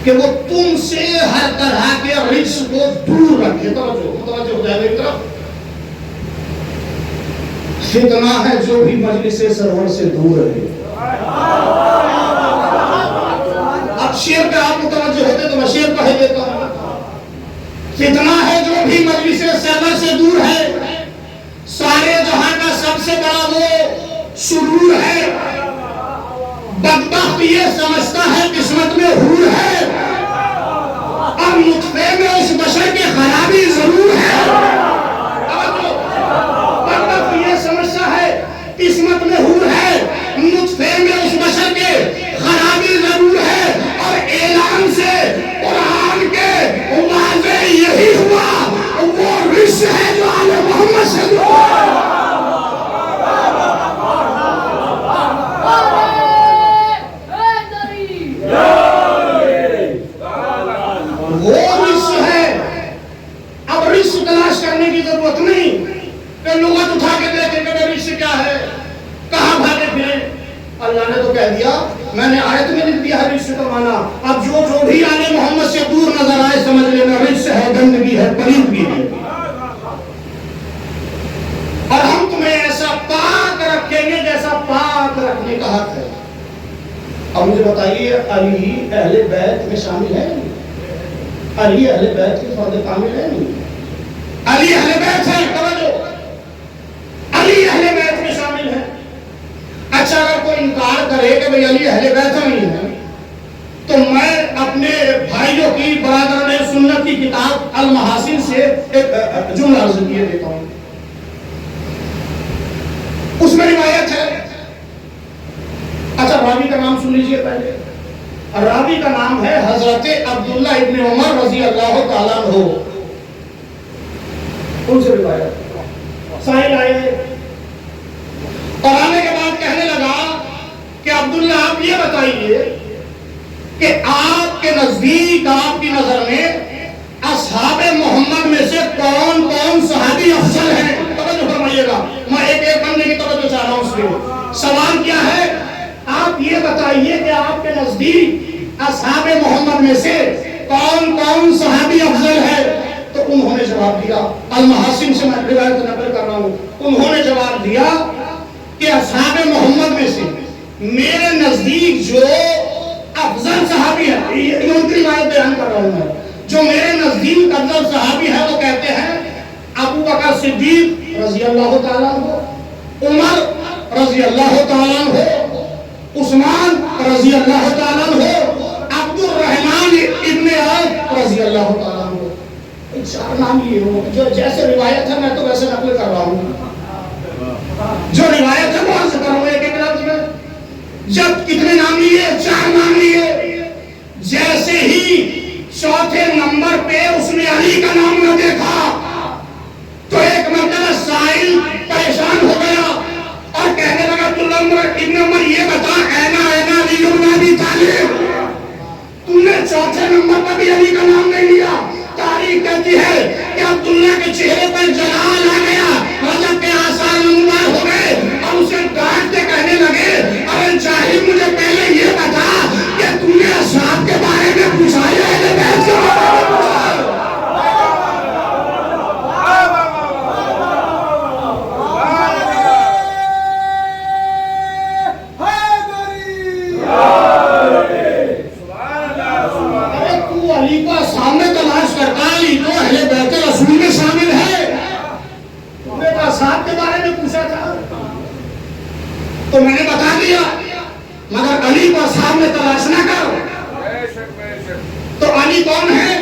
کہ وہ تم سے ہر طرح کے رجس کو دور رکھے. توجہ ہو جائے میری طرف. فتنہ ہے جو بھی مجلس سرور سے دور رہے. اب شعر پہ آپ متوجہ ہوتے تو میں شعر پڑھ دیتا ہوں. فتنہ ہے جو بھی مجلس سرور سے دور ہے، سارے جہاں کا سب سے بڑا وہ سرور ہے. بدبخت یہ سمجھتا ہے قسمت میں حور ہے اور نطفے میں اس بشر کی خرابی ضرور ہے. بدبخت یہ سمجھتا ہے قسمت میں حور ہے، نطفے میں اس بشر کے خرابی ضرور ہے. اور اعلان سے قرآن کے واضح یہی ہوا، وہ رشت ہے جو آل محمد سے یا دیا, میں نے آیت میں لکھ دیا ہے رجس کا معنی. اب جو بھی آل محمد سے دور نظر آئے سمجھ لینا رجس ہے, گندگی ہے, پلیدگی ہے. اور ہم تمہیں ایسا پاک رکھیں گے جیسا پاک رکھنے کا حق ہے. اب مجھے بتائیے, علی اہل بیت میں شامل ہے نہیں؟ علی اہل بیت کے فرد کامل ہے نہیں؟ علی اہل بیت ہے, توجہ, علی اہل بیت میں شامل ہے. اچھا اگر کوئی انکار کرے کہ بھئی علی اہل بیت نہیں ہے, تو میں اپنے بھائیوں کی برادران سنت کی کتاب المحاسن سے ایک جملہ عرض کیے دیتا ہوں. اس میں روایت ہے, اچھا راوی کا نام سن لیجئے پہلے. راوی کا نام ہے حضرت عبداللہ ابن عمر رضی اللہ تعالیٰ عنہ. ان سے روایت سائل آئے اور آنے کے بعد کہنے لگا کہ عبداللہ آپ یہ بتائیے کہ آپ کے نزدیک, آپ کی نظر میں اصحاب محمد میں سے کون کون صحابی افضل ہیں؟ توجہ فرمائیے گا, میں ایک ایک بندے کی توجہ چاہ رہا ہوں. اس کے سوال کیا ہے, آپ یہ بتائیے کہ آپ کے نزدیک اصحاب محمد میں سے کون کون صحابی افضل ہے؟ تو انہوں نے جواب دیا, المحاسن سے میں روایت نقل کر رہا ہوں, انہوں نے جواب دیا کہ اصحاب محمد میں سے میرے نزدیک جو افضل صحابی ہے, یہ ان کی روایت بیان کر رہا ہوں میں, جو میرے نزدیک افضل صحابی ہے وہ کہتے ہیں ابو بکر صدیق رضی اللہ تعالیٰ عنہ, عمر رضی اللہ تعالیٰ عنہ, عثمان رضی اللہ تعالیٰ عنہ, عبد الرحمن ابن عوف رضی اللہ تعالیٰ عنہ. چار نام یہ ہو, جو جیسے روایت ہے میں تو ویسے نقل کر رہا ہوں, جو روایت ہے وہ عرض کر رہا ہوں ایک ایک لفظ میں. جب کتنے نام لیے؟ چار نام لیے. جیسے ہی چوتھے نمبر پہ اس نے علی کا نام نہ دیکھا تو ایک مرتبہ سائل پریشان ہو گیا اور کہنے لگا عبداللہ ابن عمر یہ بتا, اینا علی ابن ابی طالب, تم نے چوتھے نمبر پر بھی علی کا نام نہیں لیا. تاریخ کہتی ہے کہ عبداللہ کے چہرے پر جلال آ گیا, رجب کے آثار نمودار ہو گئے اور اسے ڈانٹتے کہنے لگے, ارے جاہل مجھے پہلے یہ بتا کہ تم نے اصحاب کے بارے میں پوچھا ہے اہل بیت کے بارے میں پوچھا ہے؟ علی کو سامنے تلاش کرتا, علی تو اہل بیت رسول میں شامل ہے, تم نے اصحاب کے بارے میں پوچھا تھا تو میں نے بتا دیا, مگر علی کو سامنے تلاش نہ کرو. تو علی کون ہے؟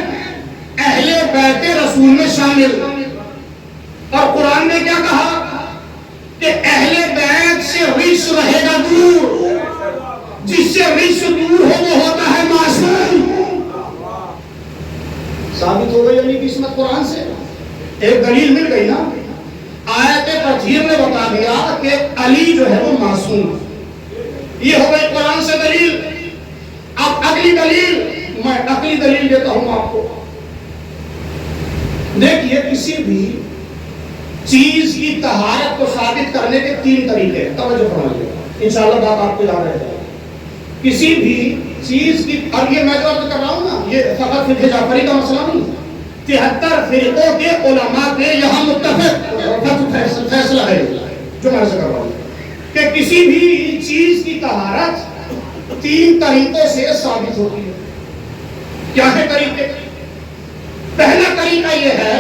اہل بیت رسول میں شامل. اور قرآن نے کیا کہا کہ اہل بیت سے رجس رہے گا دور, جس سے رجس دور ہو وہ ہوتا ہے معصوم. ثابت ہو گئی علی کی عصمت قرآن سے, ایک دلیل مل گئی نا. آیت تطہیر نے بتا دیا کہ علی جو ہے وہ معصوم, یہ ہو گئی قرآن سے دلیل. اب اگلی دلیل, میں اگلی دلیل دیتا ہوں آپ کو. دیکھیے کسی بھی چیز کی طہارت کو ثابت کرنے کے تین طریقے ہیں, توجہ فرمائیے, انشاءاللہ بات آپ کو یاد رہے گا. کسی بھی چیز کی, اور یہ میں جو عرض کر رہا ہوں نا, یہ فقط فقہ جعفری کا مسئلہ نہیں, 73 فرقوں کے علماء کے یہاں متفق فیصلہ ہے جو میں عرض کر رہا ہوں کہ کسی بھی چیز کی طہارت تین طریقوں سے ثابت ہوتی ہے. کیا ہے طریقے؟ پہلا طریقہ یہ ہے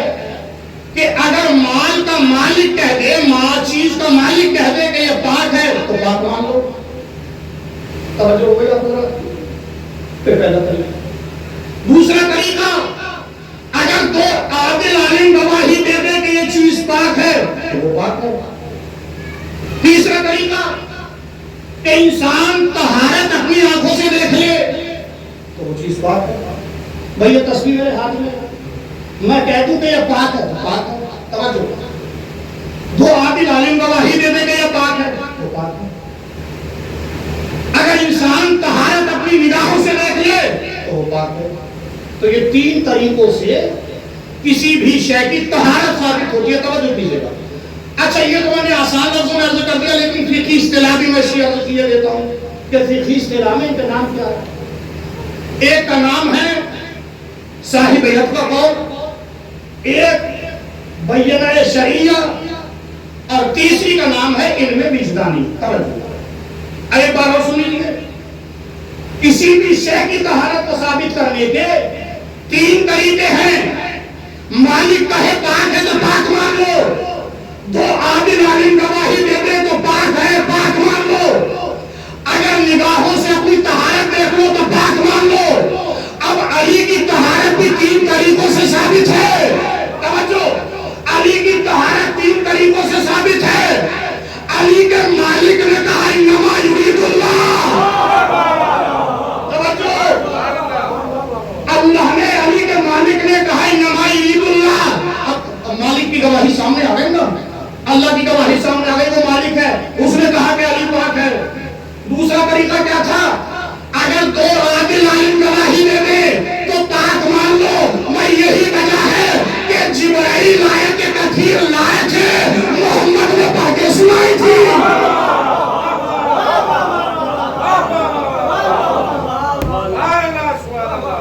کہ اگر مال کا مالک کہہ دے, چیز کا مالک کہہ دے کہ یہ پاک ہے تو پاک مان لو. توجہ ہو گئی آپ کو؟ پہلا طریقہ. دوسرا طریقہ, اگر دو عادل عالم گواہی دے دے کہ یہ چیز پاک ہے تو وہ پاک ہے. تیسرا طریقہ کہ انسان طہارت اپنی آنکھوں سے دیکھ لے تو وہ چیز پاک ہے. بھئی یہ تصویر میرے ہاتھ میں, میں کہہ دوں کہ یہ پاک ہے, پاک ہے. توجہ, دو عادل عالم گواہی دے دے کہ یہ پاک ہے تو پاک ہے. اگر انسان طہارت اپنی نگاہوں سے دیکھ لے تو وہ پاک ہے. تو یہ تین طریقوں سے کسی بھی شے کی طہارت ثابت ہوتی ہے. توجہ کیجیے گا. اچھا یہ تو میں نے آسان لفظوں میں عرض کر دیا, لیکن فقہی اصطلاح بھی میں اسی عرض کیے دیتا ہوں. کہ فقہی اصطلاح میں ان کا نام کیا ہے؟ ایک کا نام ہے صاحب یت کا قول، ایک بینہ شریعہ، اور تیسری کا نام ہے علم وجدانی۔ ایک بار اور سن لیجیے، کسی بھی شے کی طہارت کو ثابت کرنے کے 3 طریقے ہیں۔ مالک کہے پاک ہے تو پاک مان لو، 2 عادل عالم گواہی دے دے تو پاک ہے، پاک مان لو، اگر نگاہوں سے اپنی طہارت دیکھ لو تو پاک مان لو۔ اب علی کی طہارت بھی 3 طریقوں سے ثابت ہے۔ توجہ، علی کی طہارت 3 طریقوں سے ثابت ہے۔ علی کے مالک نے کہا انما یرید اللہ، اللہ نے، علی کے مالک نے کہا انما یرید اللہ۔ اب مالک کی گواہی سامنے آ گئی نا، اللہ کی گواہی سامنے آ گئی، وہ مالک ہے، اس نے کہا کہ علی پاک ہے۔ دوسرا طریقہ کیا تھا؟ اگر 2 عادل عالم گواہی دے دے تو پاک مان لو۔ میں یہی وجہ ہے کہ جبرائیل آیت کے کثیر لائے تھے، محمد نے پڑھ کے سنائی تھی۔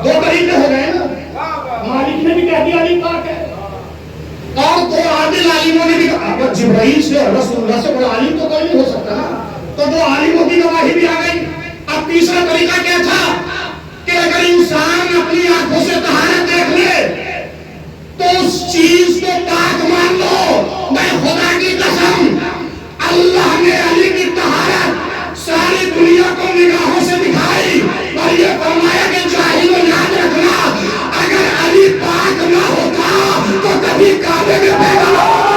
دو طریقے ہو گئے نا، مالک نے بھی کہہ دیا علی پاک ہے، اور 2 عادل عالموں نے بھی کہا۔ اگر جبرائیل سے رسول اللہ سے بڑا عالم تو کوئی نہیں ہو سکتا نا، تو 2 عالموں کی گواہی بھی آ گئی۔ اب تیسرا طریقہ کیا تھا کہ اگر انسان اپنی آنکھوں سے طہارت دیکھ لے تو اس چیز کو پاک مان لو۔ میں خدا کی قسم، اللہ نے علی کی طہارت ساری دنیا کو نگاہوں سے دکھائی اور یہ فرمایا کہ جاہلوں یاد رکھنا، اگر علی پاک نہ ہوتا تو کبھی کعبے میں پیدا نہ ہوتا۔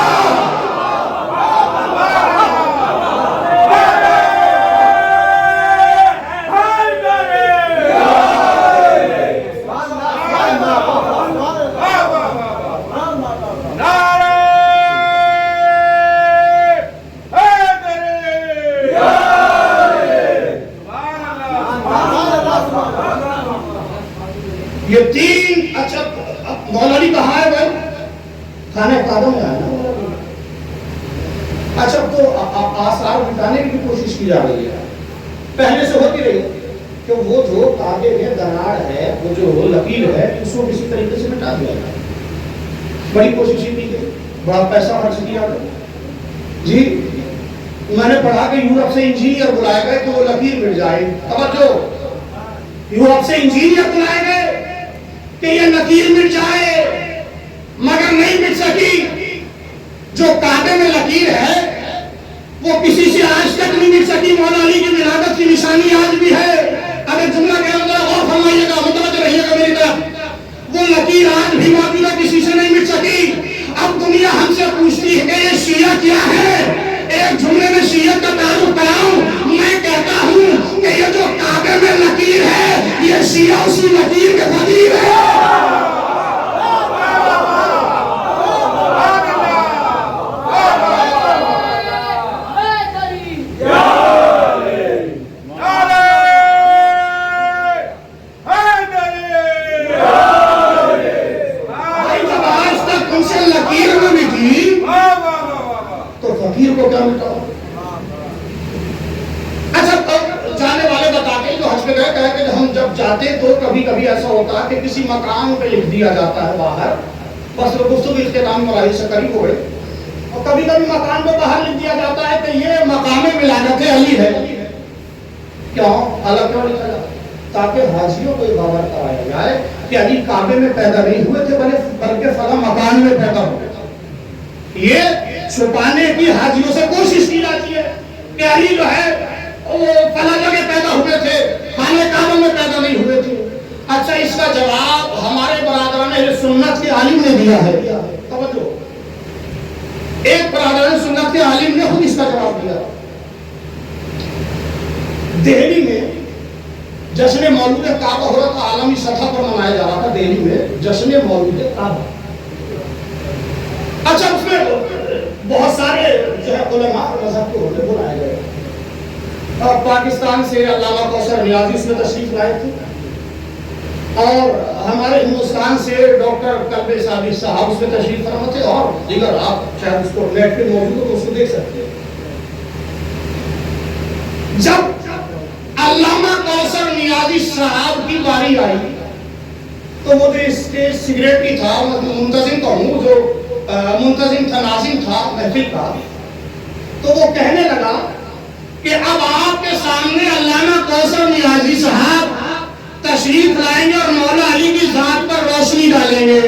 یہ 3 اچھا مولانا کہاں ہے بھائی؟ خانہ کعبہ میں آیا نا۔ اچھا تو آثار مٹانے کی کوشش کی جا رہی ہے، پہلے سے ہوتی رہی کہ وہ جو کعبے میں دراڑ ہے، وہ جو لکیر ہے، اس کو کسی طریقے سے مٹا دیا جائے۔ بڑی کوشش کی گئی، بڑا پیسہ خرچ کیا گیا جی۔ میں نے پڑھا کہ یورپ سے انجینئر بلائے گئے کہ وہ لکیر مٹ جائے۔ توجہ، یورپ سے انجینئر بلائے گئے کہ یہ لکیر مٹ جائے، مگر نہیں مٹ سکی۔ جو کعبے میں لکیر ہے وہ کسی سے آج تک نہیں مٹ سکی۔ مولا علی کی ولادت کی نشانی آج بھی ہے۔ اگر جملہ کہہ رہا ہوں غور فرمائیے گا، متوجہ رہیے گا میری طرف، وہ لکیر آج بھی موجودہ کسی سے نہیں مٹ سکی۔ اب دنیا ہم سے پوچھتی ہے کہ یہ شیعہ کیا ہے؟ ایک جملے میں شیعہ کا تعارف کراؤں، میں کہتا ہوں کہ یہ جو کعبے میں لکیر ہے، یہ شیعہ اسی لکیر کے فقیر ہے۔ کو کیا ملتا ہو؟ اچھا جانے والے بتاتے جو حج پہ گئے کہا کہ ہم جب جاتے تو کبھی کبھی ایسا ہوتا کہ کسی مقام پہ لکھ دیا جاتا ہے باہر، بس گفتگو اختتام مراحل سے قریب ہوئے، اور کبھی کبھی مقام پہ باہر لکھ دیا جاتا ہے کہ یہ مقام ولادت علی ہے۔ کیوں؟ الگ کیوں لکھا جاتا؟ تاکہ حاجیوں کو باور کرایا جائے کہ علی کعبے میں پیدا نہیں ہوئے تھے بلکہ فلاں مکان میں پیدا ہوئے تھے۔ یہ چھپانے کی حاجیوں سے کوشش کی جاتی ہے کہ علی جو ہے وہ فلاں جگہ پیدا ہوئے تھے، خانہ کعبہ میں پیدا نہیں ہوئے تھے۔ اچھا اس کا جواب ہمارے برادران اہل سنت کے عالم نے دیا ہے۔ توجہ، ایک برادران سنت کے عالم نے خود اس کا جواب دیا۔ دہلی میں جشن مولود کعبہ ہو رہا تھا، عالمی سطح پر منایا جا رہا تھا دہلی میں جشن مولود کعبہ۔ اچھا اس میں بہت سارے جو ہے علماء مذہب کے ہوتے بلائے گئے، اور پاکستان سے علامہ کوثر نیازی اس میں تشریف لائے تھے، اور ہمارے ہندوستان سے ڈاکٹر کلب صابر صاحب اس میں تشریف فرما تھے، اور دیگر آپ شاید اس کو نیٹ پہ موجود ہو تو اس کو دیکھ سکتے ہیں۔ جب علامہ کوثر نیازی صاحب کی باری آئی تو وہ جو اسٹیج سیکریٹری تھا، منتظم تو ہوں، جو منتظم تھا، ناظم تھا محفل کا، تو وہ کہنے لگا کہ اب آپ کے سامنے علامہ کوثر نیازی صاحب تشریف لائیں گے اور مولا علی کی ذات پر روشنی ڈالیں گے.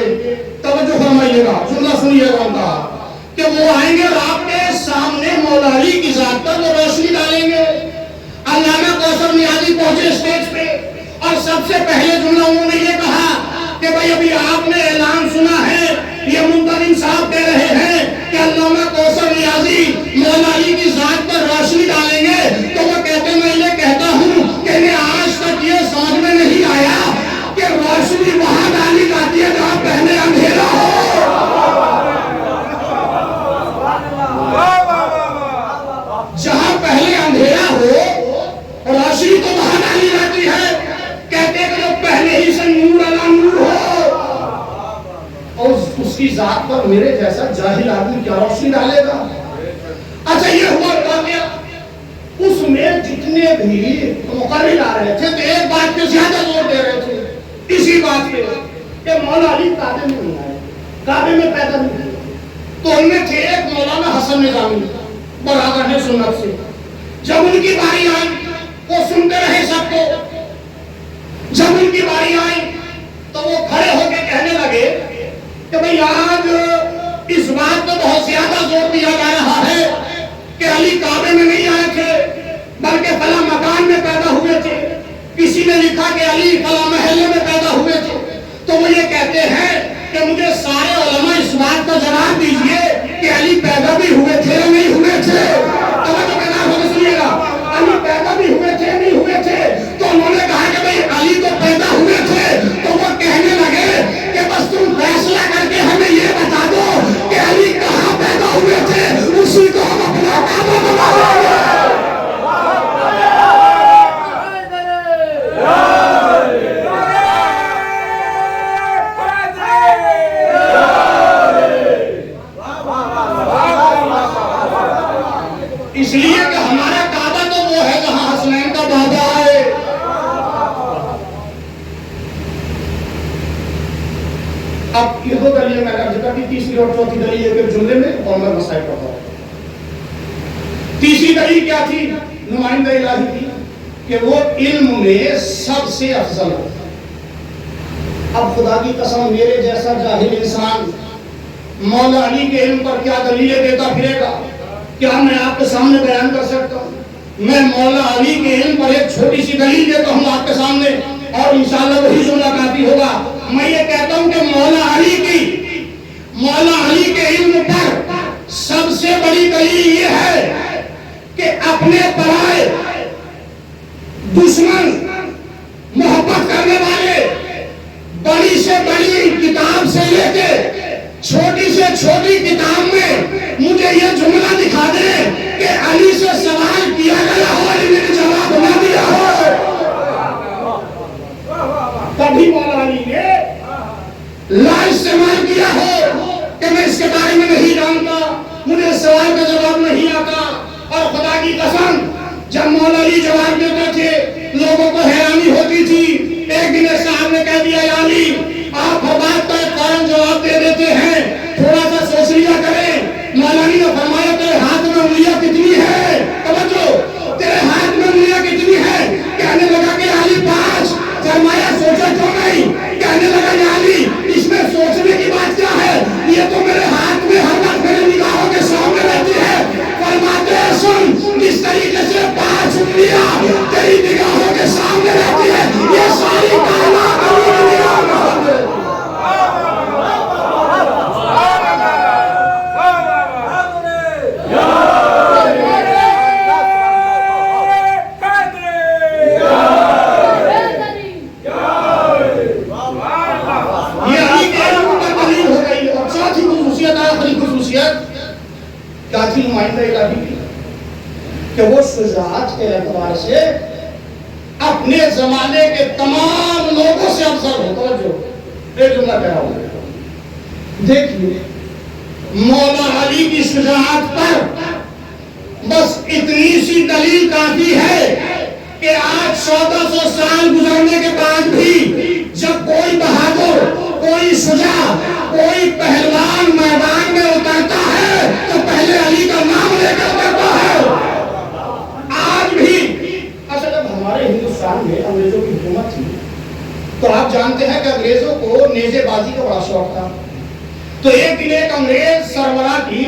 توجہ فرمائیے گا، جملہ سنیے گا ان کا، کہ وہ آئیں گے اور آپ کے سامنے مولا علی کی ذات پر وہ روشنی ڈالیں گے. علامہ کوثر نیازی پہنچے اسٹیج پہ اور سب سے پہلے جملہ انہوں نے یہ کہا کہ بھائی ابھی آپ نے اعلان سنا ہے، یہ منتظم صاحب کہہ رہے ہیں کہ علامہ کوثر نیازی مولا علی کی ذات پر روشنی ڈالیں گے. تو وہ کہتے ہیں میں یہ کہتا ہوں کہ انہیں آج تک یہ سمجھ میں نہیں آیا کہ روشنی وہاں ڈالی جاتی ہے جہاں پہلے اندھیرا ہو. جہاں پہلے اندھیرا ہو روشنی تو وہاں ڈالی جاتی ہے. کہتے ہیں کہ جو پہلے ہی سے نور علی نور ہو، اور اس کی ذات پر میرے جیسا جاہل آدمی کیا روشنی ڈالے گا. اچھا یہ ہوا واقعہ، اس میں جتنے بھی مقرر آ رہے تھے تو ایک بات پہ زیادہ زور دے رہے تھے، اسی بات پہ کہ مولا علی کعبے میں نہیں آئے، کعبے میں پیدا نہیں ہوئے. تو ان میں تھے ایک مولانا حسن نظامی، برابر ہے سنت سے. جب ان کی باری آئی وہ سنتے رہے سب کو. جب ان کی باری آئی تو وہ کھڑے ہو کے کہنے لگے کہ بھئی آج اس بات کو بہت زیادہ زور دیا جا رہا ہے کہ علی کعبے میں نہیں آئے تھے بلکہ فلاں مکان میں پیدا ہوئے تھے. کسی نے لکھا کہ علی فلاں محلے میں پیدا ہوئے تھے. تو وہ یہ کہتے ہیں کہ مجھے سارے علماء اس بات کا جواب دیجئے کہ علی پیدا بھی ہوئے تھے یا نہیں ہوئے تھے. توجہ کے نام ہونے سنیے گا، علی پیدا بھی ہوئے تھے نہیں ہوئے تھے. تو انہوں نے کہا کہ بھئی علی تو پیدا ہوئے تھے. تو وہ کہنے لگے کہ بس تم فیصلہ کر کے ہمیں یہ بتا دو کہ علی کہاں پیدا ہوئے تھے، اسی کو ہم اپنا کعبہ بنا لیں گے. اس لیے کہ ہمارا کعبہ تو وہ ہے جہاں حسنین کا بابا ہے. اب یہ دو دلیل میں نے ذکر کی، تیسری اور چوتھی دلیل ایک جملے میں اور میں مسائل پڑھتا ہوں. تیسری دلیل کیا تھی؟ نمائندہ الہی تھی کہ وہ علم میں سب سے افضل ہے. اب خدا کی قسم میرے جیسا جاہل انسان مولا علی کے علم پر کیا دلیلیں دیتا پھرے گا؟ کیا میں آپ کے سامنے بیان کر سکتا ہوں؟ میں مولا علی کے علم پر ایک چھوٹی سی دلیل دیتا ہوں آپ کے سامنے، اور انشاءاللہ وہی جملہ کافی ہوگا. میں یہ کہتا ہوں کہ مولا علی کے علم پر سب سے بڑی دلیل یہ ہے کہ اپنے پرائے دشمن محبت کرنے والے بڑی سے بڑی کتاب سے لے کے چھوٹی سے چھوٹی کتاب میں مجھے یہ جملہ دکھا دے کہ علی سے سوال کیا گیا ہو علی نے جواب نہ دیا ہو. کبھی مولا علی نے لا استعمال کیا ہو کہ میں اس کے بارے میں نہیں جانتا، مجھے اس سوال کا جواب نہیں آتا. اور خدا کی قسم جب مولا علی جواب دیتے تھے لوگوں کو حیرانی ہوتی تھی. ایک دن صاحب نے کہہ دیا یا علی آپ ہر بات کا ایک فوراً جواب دے دیتے ہیں، تھوڑا سا سوچ لیا کریں. مولا علی نے فرمایا تیرے ہاتھ میں انگلیاں کتنی ہے؟ توجہ، تیرے ہاتھ میں انگلیاں کتنی ہے؟ کہنے لگا کہ علی 5. فرمایا سوچا کیوں نہیں؟ کہنے لگا یا علی اس میں سوچنے کی بات کیا ہے، یہ تو میرے ہاتھ میں ہر وقت میرے نگاہوں کے سامنے رہتی ہے. فرماتے ہیں سن جس طریقے سے 5 انگلیاں تیری نگاہوں کے سامنے رہتی ہے، یہ ساری کائنات علی کی نگاہ میں ہوتی ہے. نمائندہ الہی کی کہ وہ شجاعت کے اعتبار سے اپنے زمانے کے تمام لوگوں سے افضل ہوتا. جو ایک جملہ کہہ رہا ہوں، دیکھیے مولا علی کی شجاعت پر بس اتنی سی دلیل کافی ہے کہ آج 1400 سال گزرنے کے بعد بھی جب کوئی بہادر، کوئی شجاع، کوئی پہلوان میدان میں اترتا ہے تو پہلے علی کا نام لے کر اترتا ہے۔ آج بھی اصل جب ہمارے ہندوستان میں انگریزوں کی حکومت تھی تو آپ جانتے ہیں کہ انگریزوں کو نیزے بازی کا بڑا شوق تھا۔ تو ایک دن ایک انگریز سربراہی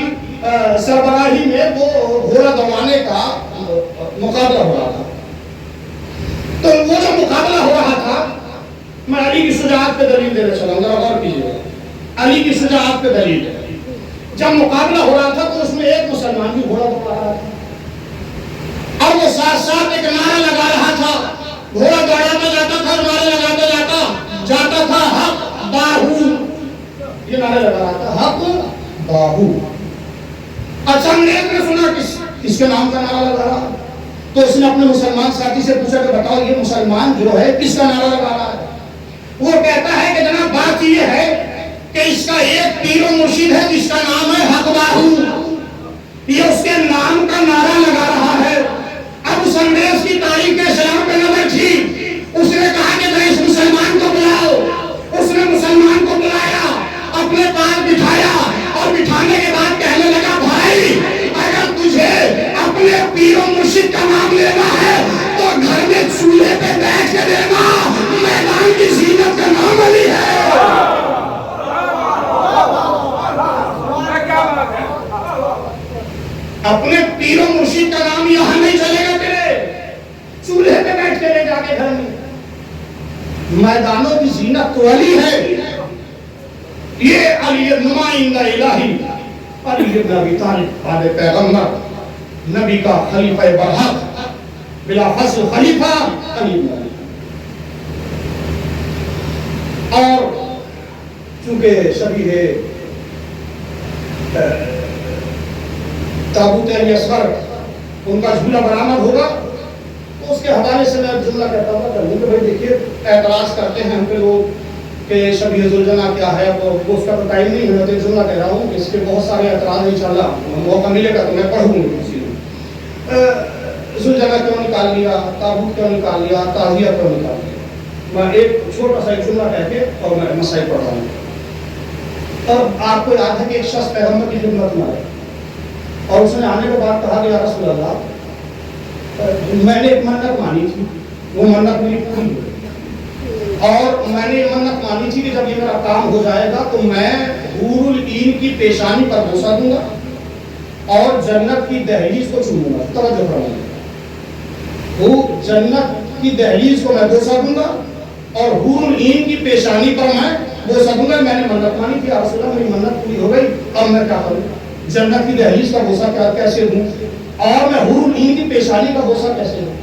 میں وہ گھوڑا دوڑانے کا مقابلہ ہو رہا تھا۔ تو وہ جو مقابلہ ہو رہا تھا، میں علی کی شجاعت پہ دلیل دینا چاہوں گا، غور کیجیے گا، علی کی شجاعت پہ دلیل ہے۔ جب مقابلہ ہو رہا تھا تو اس میں ایک مسلمان بھی گھوڑا دوڑا رہا تھا اور وہ ساتھ ساتھ ایک نعرہ لگا رہا تھا، گھوڑا دوڑاتا جاتا تھا، نعرہ لگاتا جاتا تھا، حق باہو، یہ نعرہ لگا رہا تھا، حق باہو۔ اچھا انگریز نے سنا کس کے نام کا نعرہ لگا رہا، تو اس نے اپنے مسلمان ساتھی سے پوچھا کہ بتاؤ یہ مسلمان جو ہے کس کا نعرہ لگا رہا ہے؟ وہ کہتا ہے کہ جناب بات یہ ہے کہ اس کا ایک پیر و مرشد ہے جس کا نام ہے حق باہو، یہ اس کے نام کا نعرہ لگا رہا ہے۔ اب اس انگریز کی تاریخ کے سلام پہ نظر تھی، اس نے کہا کہ اس مسلمان کو بلاؤ۔ اس نے مسلمان کو بلایا، اپنے پاس بٹھایا اور بٹھانے کے بعد کہنے لگا بھائی اگر تجھے اپنے پیر و مرشد کا نام لینا ہے تو گھر میں چولہے پہ بیٹھ کے دینا، میدان کی زینت کا نام علی ہے۔ اپنے پیر و مرشد کا نام یہاں نہیں چلے گا تیرے، چولہے پہ بیٹھ کے لے جا کے گھر میں، میدانوں کی زینت تو علی ہے۔ یہ علی نمائندہ الہی علی بن ابی طالب آل پیغمبر، نبی کا خلیفہ برحق، بلا فصل خلیفہ علی بن ابی طالب۔ اور چونکہ شبیہ تابوت علی اصغر ان کا جھولا برآمد ہوگا تو اس کے حوالے سے میں جملہ کہتا ہوں کہ بھائی دیکھیے اعتراض کرتے ہیں ہم پہ لوگ کہ شبیہ ذوالجناح کیا ہے، وہ اس کا تو ٹائم نہیں ہے، میں تو جملہ کہہ رہا ہوں کہ اس کے بہت سارے اعتراض انشاءاللہ موقع ملے گا تو میں پڑھوں گی اسی میں۔ ذوالجناح کیوں نکال لیا، تابوت کیوں نکال لیا، تعزیہ کیوں نکال لیا، میں ایک چھوٹا سا جملہ کہہ کے اور میں مسائل پڑھ رہا ہوں۔ اور آپ کو یاد ہے کہ ایک شخص پیغمبر کی خدمت میں آئے اور اس نے آنے کے بعد کہا کہ یا رسول اللہ میں نے ایک منت مانی تھی، وہ منت میری پوری ہوئی، اور میں نے یہ منت مانی تھی کہ جب یہ میرا کام ہو جائے گا تو میں حور العین کی پیشانی پر بوسہ دوں گا اور جنت کی دہلیز کو چوموں گا۔ توجہ فرمائیے، وہ جنت کی دہلیز کو میں بوسہ دوں گا اور حور العین کی پیشانی پر میں بوسہ دوں گا۔ میں نے منت مانی تھی، یا رسول اللہ میری منت پوری ہو گئی، اب میں کیا کروں؟ جنت کی دہلیز کا بوسہ کیسے دوں اور میں حور العین کی پیشانی کا بوسہ کیسے دوں؟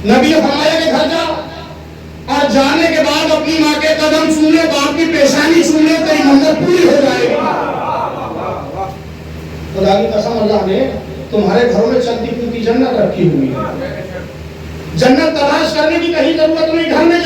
نبی نے فرمایا کہ گھر جا اور جانے کے بعد اپنی ماں کے قدم چومے، باپ کی پیشانی چومے، تیری منت پوری ہو جائے گی۔ خدا کی قسم اللہ نے تمہارے گھروں میں چلتی پھرتی جنت رکھی ہوئی ہے، جنت تلاش کرنے کی کہیں ضرورت نہیں، گھر میں